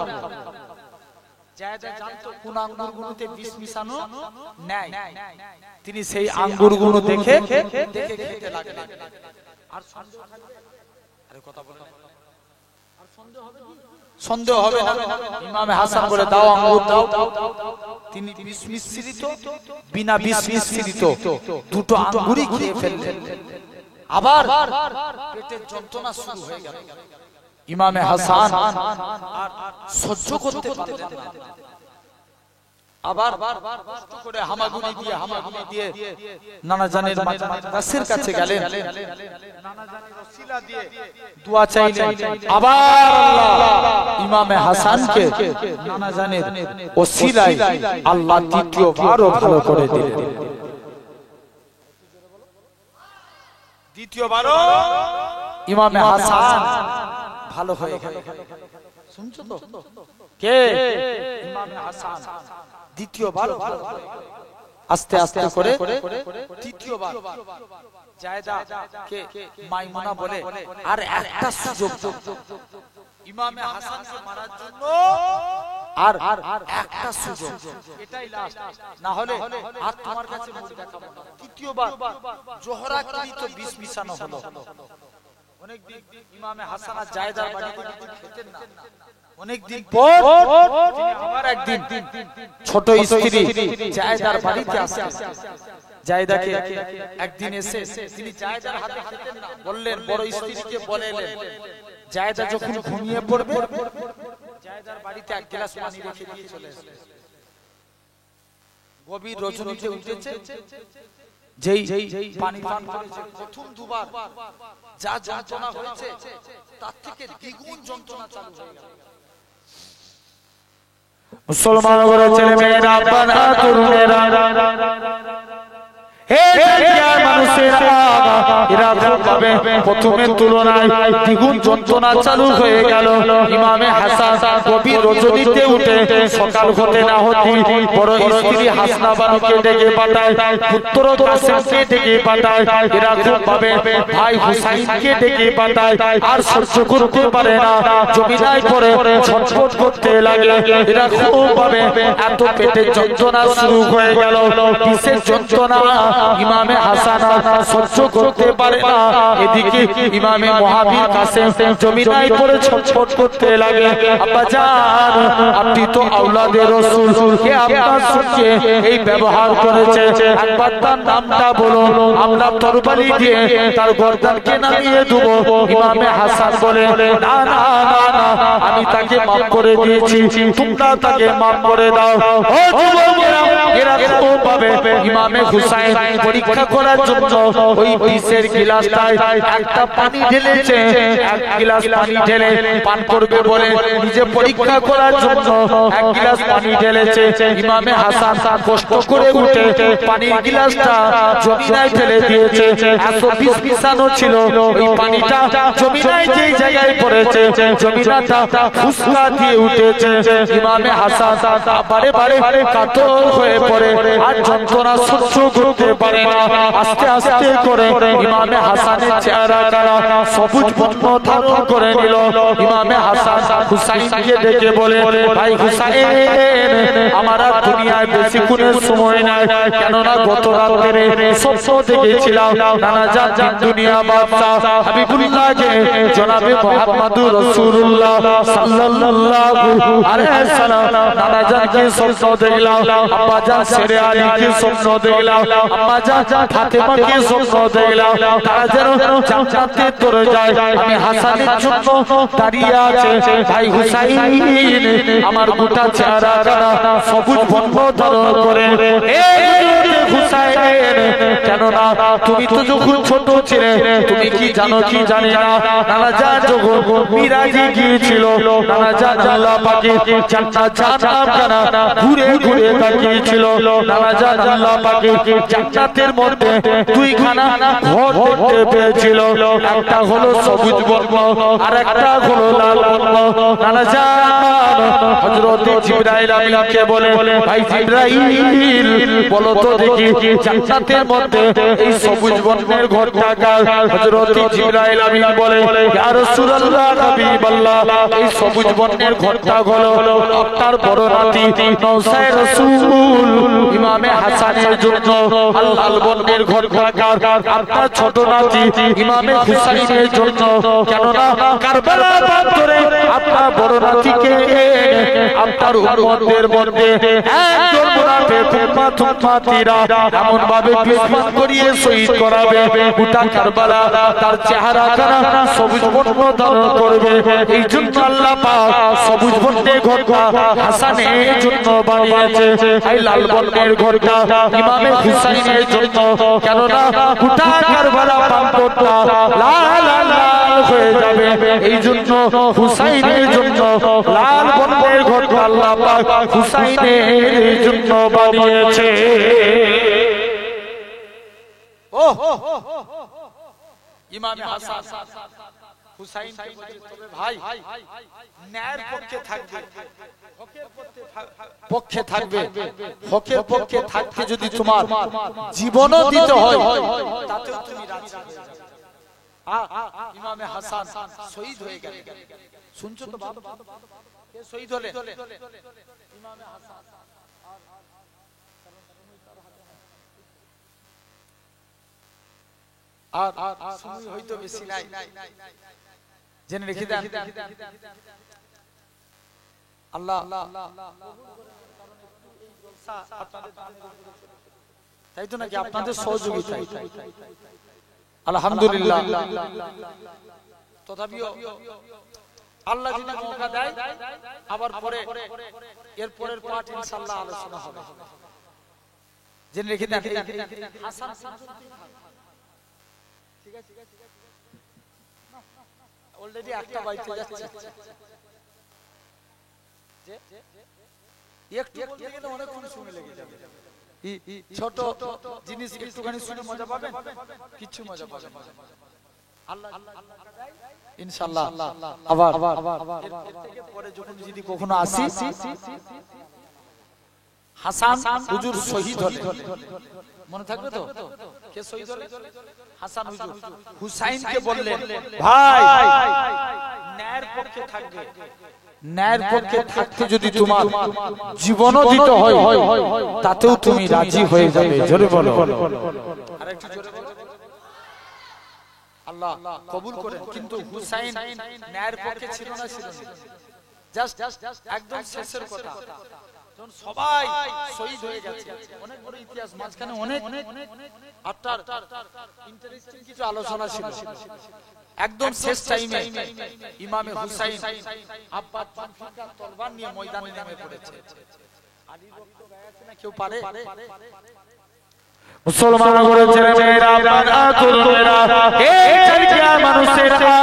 জায়দা জানতো কোন আঙ্গুরগুলোতে বিষ মিশানো নাই, তিনি সেই আঙ্গুরগুলো দেখে খেতে লাগলেন। আর কথা বললাম, আর সন্দেহ হবে না। ইমামে হাসান বলে দাও আঙ্গুর দাও। তিনি বিষ মিশ্রিত বিনা বিষ মিশ্রিত দুটো আঙ্গুরই খেয়ে ফেললেন। আবার পেটের যন্ত্রণা শুরু হয়ে গেল। ইমামে হাসান আর সহ্য করতে পারলেন না। আবার কষ্ট করে হামাগুড়ি দিয়ে নানা জানের মাজারের কাছে গেলেন, নানা জানের ওসিলা দিয়ে দোয়া চাইলেন। আবার আল্লাহ ইমামে হাসানকে নানা জানের ওসিলায় আল্লাহ দ্বিতীয়বারও ভালো করে দিলেন। দ্বিতীয়বারও ইমামে হাসান ভালো হয়ে গেল। শুনছো তো? কে? ইমামে হাসান দ্বিতীয়বার আস্তে আস্তে করে তৃতীয়বার জায়দাকে মাইমুনা বলে আর একটা সুযোগ ইমামে হাসানকে মারার জন্য, আর একটা সুযোগ, এটাই লাস্ট, না হলে আর তোমার কাছে মুখ দেখাবো না। তৃতীয়বার জোহরাকৃত বিষ মিশানো হলো। অনেকদিন ইমামে হাসান আর জায়দার বাড়িতে খেতেন না। অনেকদিন পর আবার একদিন ছোট স্ত্রী জায়দার বাড়িতে আসে। জায়দাকে একদিন এসে তিনি জায়দার হাতে খেতেন না, বললেন বড় স্ত্রীকে বলেন জায়দা যখন ঘুমিয়ে পড়বে জায়দার বাড়িতে এক গ্লাস পানি রেখে দিয়ে চলে আসবে। গভীর রজনীতে উঠেছে, যেই পানি পান করেছে প্রথম দুবার যা যন্ত্রণা হয়েছে তার থেকে দ্বিগুণ যন্ত্রণা চালু হয়ে গেল। মুসলমান ঘরের ছেলে মেয়েরা, বাবা, তরুণেরা, হে দুনিয়ার মানুষেরা, এরা খুব ভাবে প্রথমের তুলনায় দ্বিগুণ যন্ত্রণা চালু হয়ে গেল। ইমামে হাসান গভীর রজনীতে উঠে সকাল হতে না হতে বড় স্ত্রী হাসনা বানুকে ডেকে পাঠায়, পুত্র কাসেমকে ডেকে পাঠায়, এরকম ভাবে ভাই হুসাইনকে ডেকে পাঠায়। আর সহ্য করতে পারে না, জমিনায় পড়ে ছটফট করতে লাগে। এরকম ভাবে এত পেটে যন্ত্রণা শুরু হয়ে গেল, কিসের যন্ত্রণা ইমামে হাসান সহ্য করতে পারে না। এদিকে ইমামে মুহাবির কাসেম জমিনায় পড়ে ছটফট করতে লাগে। আব্বা জান, আপনি তো আওলাদে রাসূল, কে আপনার সঙ্গে এই ব্যবহার করেছে? একবার তার নামটা বলো, আমরা তরবারি দিয়ে তার গর্দানকে নামিয়ে দেব। ইমামে হাসান বলে, না না না না, আমি তাকে মাফ করে দিয়েছি, তোমরা তাকে মাফ করে দাও। ও যুবকেরা, এরকম ভাবে ইমামে হুসাইন পরীক্ষা করার জন্য ওই বিষের গিলাসটায় একটা পানি ঢেলেছে। এক গিলাস পানি ঢেলে পান করবে বলে নিজে পরীক্ষা করার জন্য এক গিলাস পানি ঢেলেছে। ইমামে হাসান কষ্ট করে উঠে পানির গিলাসটা জমিনায় ফেলে দিয়েছে। এত বিষ মিশানো ছিল, ওই পানিটা জমিনায় যে জায়গায় পড়েছে জমিনাটা ফুসকা দিয়ে উঠেছে। ইমামে হাসান বারে বারে কাতর হয়ে পড়ে, আর যন্ত্রণা সহ্য করতে পারে না। আস্তে আস্তে করে ইমামে হাসানের চেহারাটা সবুজ বর্ণ ধারণ করে নিল। ইমামে হাসান হুসাইনকে ডেকে বলে, ভাই হুসাইন, আমার আর দুনিয়ায় বেশিক্ষণের সময় নাই, কেননা গত রাতে স্বপ্ন দেখেছিলাম নানা জান দুনিয়া বাদশাহ হাবিবুল্লাহকে জনাবে মুহাম্মদুর রাসূলুল্লাহ সাল্লাল্লাহু আলাইহি ওয়াসাল্লাম নানা জানকে স্বপ্ন দেখলাম, আব্বা জান শেরে আলীকে স্বপ্ন দেখলাম, আম্মা জান ফাতেমাকে স্বপ্ন দেখলাম, তারা যেন জান্নাতে চলে যায়। আমি হাসানের জন্য দাঁড়িয়ে আছে। ভাই হুসাইন আমার গোটা চেহারাটা সবুজ বর্ণ ধারণ করে। হুসাইন, কেননা তুমি তো যখন ছোট ছিলে, তুমি কি জানো কি জানি না, নানা জান যখন মিরাজে গিয়েছিল, নানা জান আল্লাহ পাকের জান্নাত জাহান্নাম জানা ঘুরে ঘুরে তাকিয়েছিল। নানা জান আল্লাহ পাকের জান্নাতের মধ্যে দুইখানা ঘর দেখতে পেয়েছিল, একটা হলো সবুজ বর্ণ আর একটা হলো লাল বর্ণ। নানা জান হযরত জিবরাইল আমিনকে বলে, ভাই জিবরাইল বলো তো দেখি জান্নাতের মধ্যে এই সবুজ বর্ণের ঘরটা কার? হযরত জিবরাইল আমিন বলে, ইয়া রাসূলুল্লাহ হাবিবাল্লাহ, এই সবুজ বর্ণের ঘরটা হলো আপনার বড় নাতি নওসায় রাসূল ইমামে হাসানের জন্য। লাল বর্ণের ঘরটা কার? আপনার ছোট নাতি ইমামে হুসাইনের জন্য। কেননা কারবালা প্রান্তরে আপনার বড় নাতিকে আপনার উম্মতের মধ্যে একজন মুনাফিক উম্মাতীরা এমন ভাবে বিস্মান করিয়ে শহীদ করাবে, গোটা কারবালা তার চেহারাটা সবুজ বর্ণ ধারণ করবে। এই জন্য আল্লাহ পাক সবুজ বর্ণের ঘরটা হাসানের জন্য বানিয়েছে, এই লাল বর্ণের ঘরটা ইমামে হুসাইনের জন্য। কেননা গোটা কারবালা প্রান্তটা লাল লাল হয়ে যাবে, এই জন্য হুসাইনের জন্য লাল বর্ণের ঘরটা আল্লাহ পাক হুসাইনের জন্য বানিয়েছে। ইমামে হাসান হুসাইন তবে ভাই ন্যায়ের পক্ষে থাকবে, পক্ষে থাকবে, হকের পক্ষে থাকতে যদি তোমার জীবনও দিতে হয় তাতেও তুমি রাজি হয়ে যাবে। ইমামে হাসান শহীদ হয়ে গেল। শুনছো তো বাবা, কে শহীদ হলেন? ইমামে হাসান। আর সময় হয়তো বেশি নাই, জেনে রেখে দেন। আল্লাহ তাই তো নাকি আপনাদের সহযোগিতা, আলহামদুলিল্লাহ। তথাপিও আল্লাহ যদি মৌকা দেয় আবার পরে এর পরের পার্ট ইনশাআল্লাহ আলোচনা হবে, জেনে রেখে দেন। হাসান ঠিক আছে, অলরেডি একটা বাইতে যাচ্ছে, একটু বলতে গেলে অনেকক্ষণ সময় লেগে যাবে। ছোট জিনিস একটুখানি শুনে মজা পাবেন, কিছু মজা পাবেন। ইনশাআল্লাহ আবার থেকে পরে যখন যদি কখনো আসি হাসান হুজুর শহীদ হলে মনে থাকবে তো কে শহীদ হলে হাসান হুজুর হুসাইনকে বললেন ভাই ন্যায়ের পক্ষে থাকবে ন্যায়ের পক্ষে থাকতে যদি তোমার জীবনও দিতে হয় তাতেও তুমি রাজি হয়ে যাবে জোরে বলো আরেকটু জোরে বলো আল্লাহ কবুল করেন কিন্তু হুসাইন ন্যায়ের পক্ষে ছিল না জাস্ট একদম শেষের কথা যখন সবাই শহীদ হয়ে গেছে অনেক বড় ইতিহাস মাঝখানে অনেক আপনার ইন্টারেস্টিং কিছু আলোচনা ছিল একদম শেষ টাইমে ইমামে হুসাইন আব্বাস জুলফিকার তরবার নিয়ে ময়দানে নেমে পড়েছে আলী রক্ত গায়েছে না কেউ পারে মুসলমান করে ছেড়ে মেয়েরা বানাতুল মেরা এই চারিয়া মানুষেরা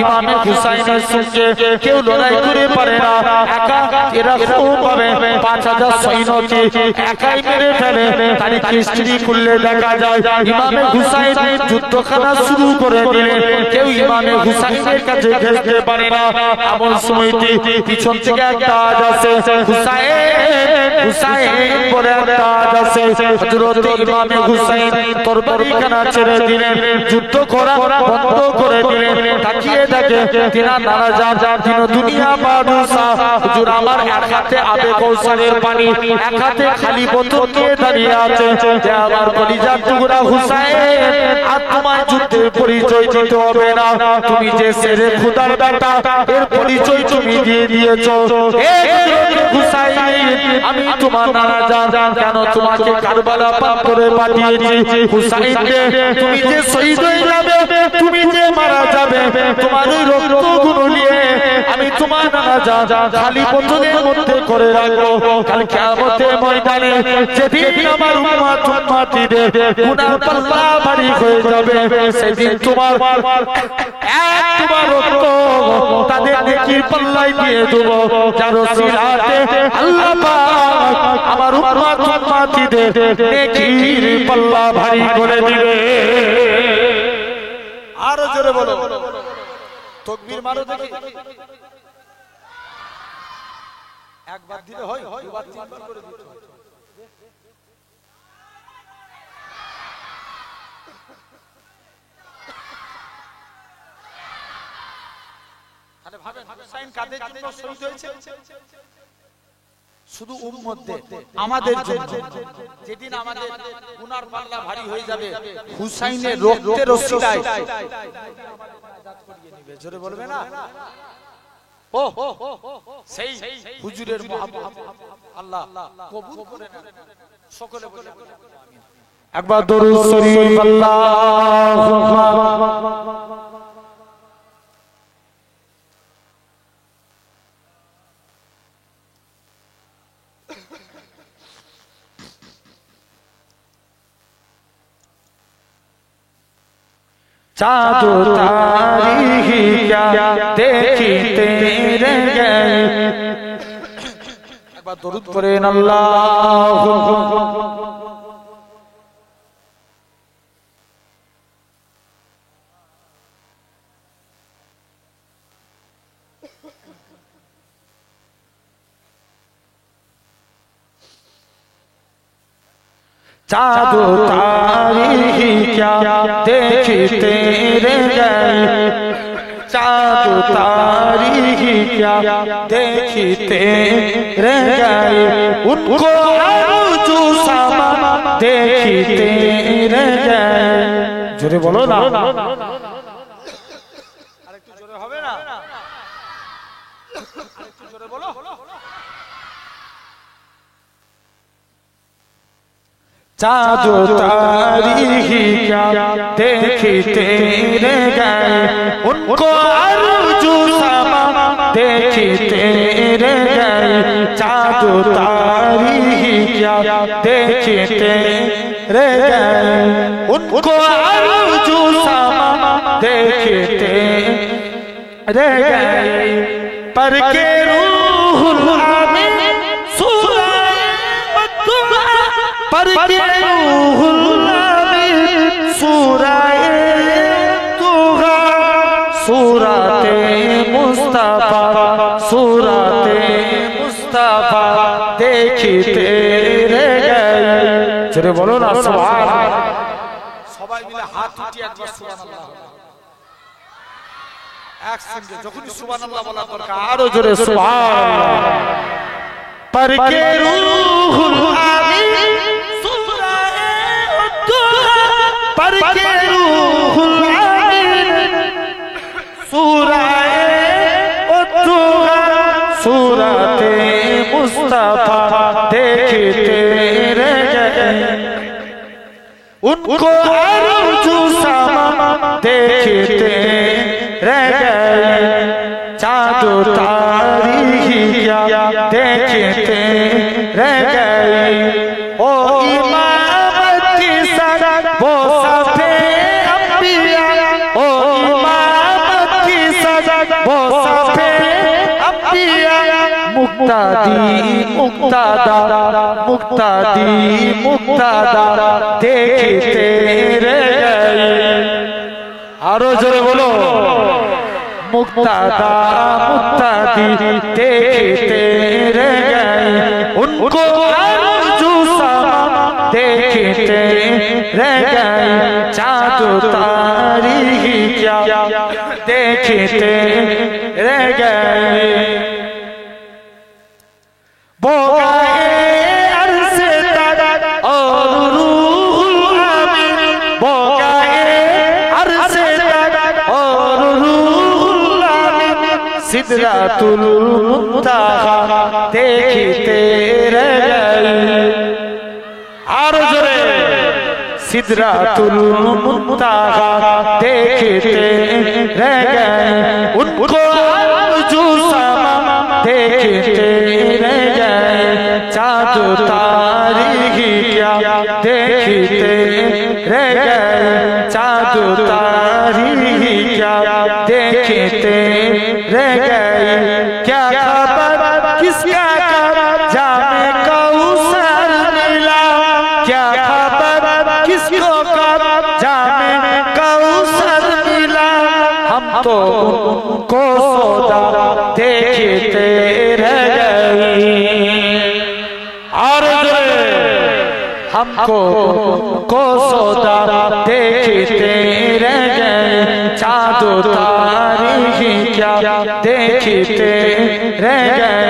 ইমামে হুসাইনের সঙ্গে কেউ লড়াই করে পারে না একা এরা খুব পাবে 5000 সৈন্যকে একাই মেরে ফেলে তারিখ হিস্ট্রি খুললে দেখা যায় ইমামে হুসাইন যুদ্ধখানা শুরু করে দিলে কেউ ইমামে হুসাইনের কাছে ঘেঁষতে পারে না এমন সময়তে পিছন থেকে একটা আওয়াজ আসে হুসাইন বলে একটা আওয়াজ আসে হযরত ইমামে হুসাইন তরবারিখানা ছেড়ে দিলেন যুদ্ধ করা বন্ধ করে দিলেন তাকিয়ে দেখে তিনা নারাজ দিন দুনিয়া বাদশা হুজুর আমার এক হাতে আবে কৌসারের পানি এক হাতে খালি বোতল নিয়ে দাঁড়িয়ে আছে যে আমার কলিজার টুকরা হুসাইন আর তোমায় যুদ্ধের পরিচয় দিতে হবে না তুমি যে শেরে খোদার বেটা এর পরিচয় তুমি দিয়ে দিয়েছো হুসাইন আমি তোমার নারাজ কেন তোমাকে কারবালা পাথরে পাঠিয়েছি হুসাইন তুমি যে শহীদ হয়ে যাবে তুমি যে মারা যাবে তোমার ওই রক্তগুলো নিয়ে আমি তোমার নারাজ খালি বোতলের মধ্যে করে রাখবো কাল কিয়ামতের ময়দানে যেদিন আমার উম্মতিদের গুনাহ পাল্লা ভারী হয়ে যাবে সেদিন তোমার এক তোমার রক্ত তাদের নেকির পাল্লায় দিয়ে দেবো যার ওসিলাতে আল্লাহ পাক আমার উম্মতিদের নেকির পাল্লা ভারী করে দিবে আরো জোরে বলো তাকবীর মারো দেখি একবার দিলে হয় দুবার তিনবার করে দিতে হয় তাহলে ভাবেন হুসাইন কাদের জন্য শহীদ হয়েছে শুধু উম্মতদের আমাদের জন্য যেদিন আমাদের গুনার পাল্লা ভারী হয়ে যাবে হুসাইনের রক্তের ওসিলায় আজাদ করিয়ে নেবে জোরে বলবে না ও সেই হুজুরের মহব্বত আল্লাহ কবুল করে নেন সকলে বলে আমিন একবার দরুদ শরীফ আল্লাহুম্মা चाँद तारी क्या देखते रह गए एक बार दुरूद पढ़ें अल्लाहुम्मा चाँद तारी क्या देखते रह गए चाँद तारी क्या देखते रह गए उनको अर्जू समा देखते रह गए जोरे बोलो ना আরেকটু জোরে হবে না আরেকটু জোরে বলো चाँद तारी क्या देखते रह गए उनको अर्जू समा देखते रह गए चाँद तारी क्या देखते रह गए उनको अर्जू समा देखते रह गए पर के रूहुल आमीन पर के रूहुल आमीन सूरह तुहा मुस्तफा सूरते मुस्तफा देखते रह गए चले बोलो ना सुभान সবাই মিলে হাত উঠিয়ে একবার সুবহানাল্লাহ এক সঙ্গে যখনই সুবহানাল্লাহ বলা দরকার আরো জোরে সুবহানাল্লাহ पर के रूहुल आमीन सूराए उद्दुहा पर के रूहुल आमीन सूराए उद्दुहा सूरते मुस्तफा देखते रह गए उनको अर्जू समा देखते रह गए चाँद तारीखी क्या देखते रह गए ओ इमामत की सड़क वो सफे अंबिया ओ इमामत की सड़क वो सफे अंबिया मुक्तादी मुक्तादा मुक्तादी मुक्तादा देखते रह गए आरो जोरे बोलो मुक्तादा मुक्तादी देखते रह गए उनको अर्जू समा देखते रह गए चाँद तारीखी क्या देखते रह गए वो गए अरसे तक और रूहुल आमीन वो गए अरसे तक और रूहुल आमीन सिदरातुल मुंतहा देखते रह गए और जोरे सिदरातुल मुंतहा देखते रह गए उनको अर्जू समा देखते रह गए चाँद तारीखी क्या देखते रह गए चाँद तारीखी क्या देखते रह गए क्या खबर किसका जामे कौसर मिला क्या खबर किसको जामे कौसर मिला हम तो उनको सौदा देखते रह गए और हमको को सौदा देखते रह गए चाँद तारीखी क्या देखते रह गए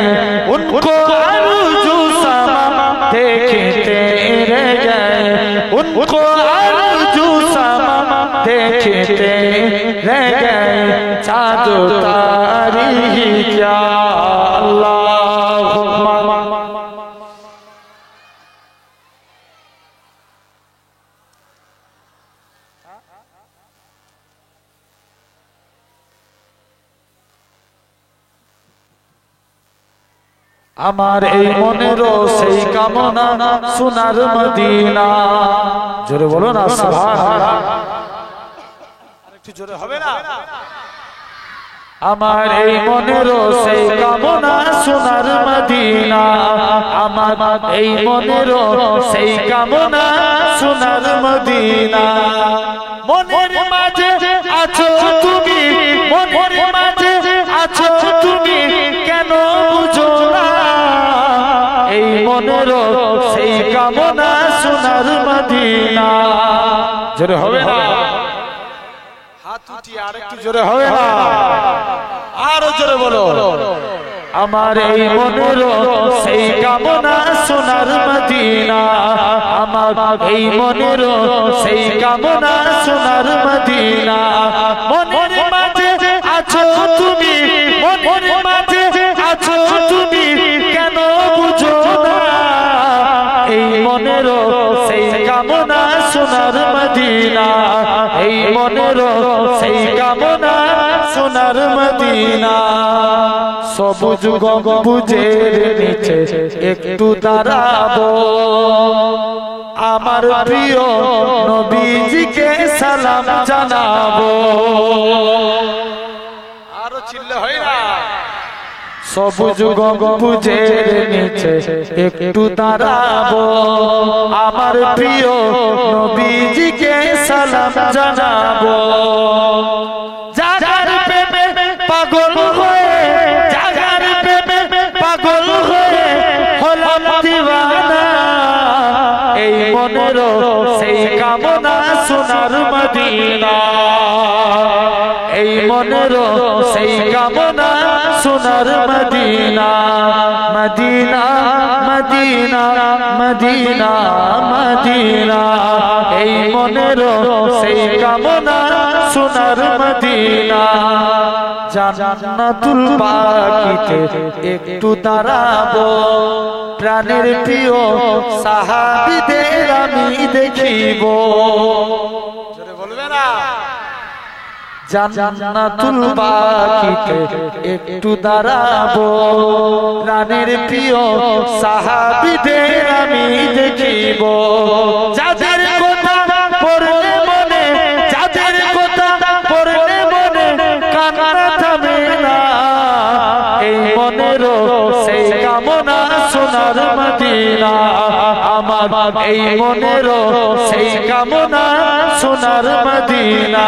उनको अर्जू समा देखते रह गए उनको अर्जू समा देखते रह गए चाँद तारीखी क्या अल्लाहुम्मा আমার এই মনেরও সেই কামনা সোনার মদিনা জোরে বলো না সুবহানাল্লাহ আরেকটু জোরে হবে না আমার এই মনেরও সেই কামনা সোনার মদিনা আমার এই মনেরও সেই কামনা সোনার মদিনা মনের মাঝে আছো তুমি মনের মাঝে আছো তুমি কেন বুঝো না এই মনেরও সেই কামনা সোনার মদিনা জোরে হবে না হাত উঠিয়ে আরেকটু জোরে হবে না আরো জোরে বলো আমার এই মনেরও সেই কামনা সোনার মদিনা আমার এই মনেরও সেই কামনা সোনার মদিনা মনের মাঝে আছো তুমি মনের মাঝে আছো তুমি কেন বুঝো না এই মনেরও সেই কামনা সোনার মদিনা এই মনেরও সেই কামনা সোনার মদিনা সবুজ গম্বুজের নিচে একটু দাঁড়াবো আমার প্রিয় নবীজিকে সালাম জানাবো আরো চিল্লা হয় না সবুজ গম্বুজের নিচে একটু দাঁড়াবো আমার প্রিয় নবীজিকে সালাম জানাবো যার প্রেমে পাগল হয়ে কামনা সোনার মদিনা এই মনের সেই কামনা সোনার মদিনা মদিনা মদিনা মদিনা মদিনা এই মনের সেই কামনা সোনার মদিনা জান্নাতুল বাকিতে একটু দাঁড়াবো প্রাণের প্রিয় সাহাবীদের আমি দেখিব বলবে না জান্নাতুল বাকিতে একটু দাঁড়াবো প্রাণের প্রিয় সাহাবীদের আমি দেখিব যাদের কথা পড়লে মনে যাদের কথা পড়লে মনে কান্না থামে না এই মনের সেই কামনা সোনার মদিনা আমার এই মনের সেই কামনা সোনার মদিনা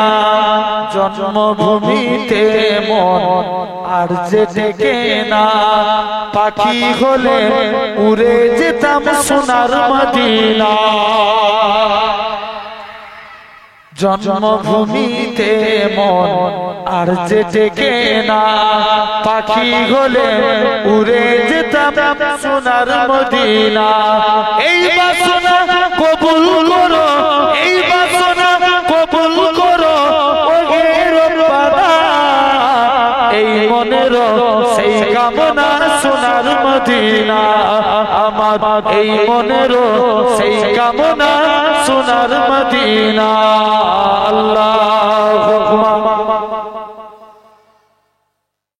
জন্মভূমিতে মন আর যে ডেকে না পাখি হলে উড়ে যেতাম সোনার মদিনা জন্মভূমিতে মন আর যে ডেকে না পাখি হলে উড়ে যেতাম সোনার মদিনা এই বাসনা কবুল করো এই বাসনা কবুল করো ওহে রব্বানা এই মনের সেই কামনা সোনার মদিনা আমার এই মনের সেই কামনা সোনার মদিনা আল্লাহ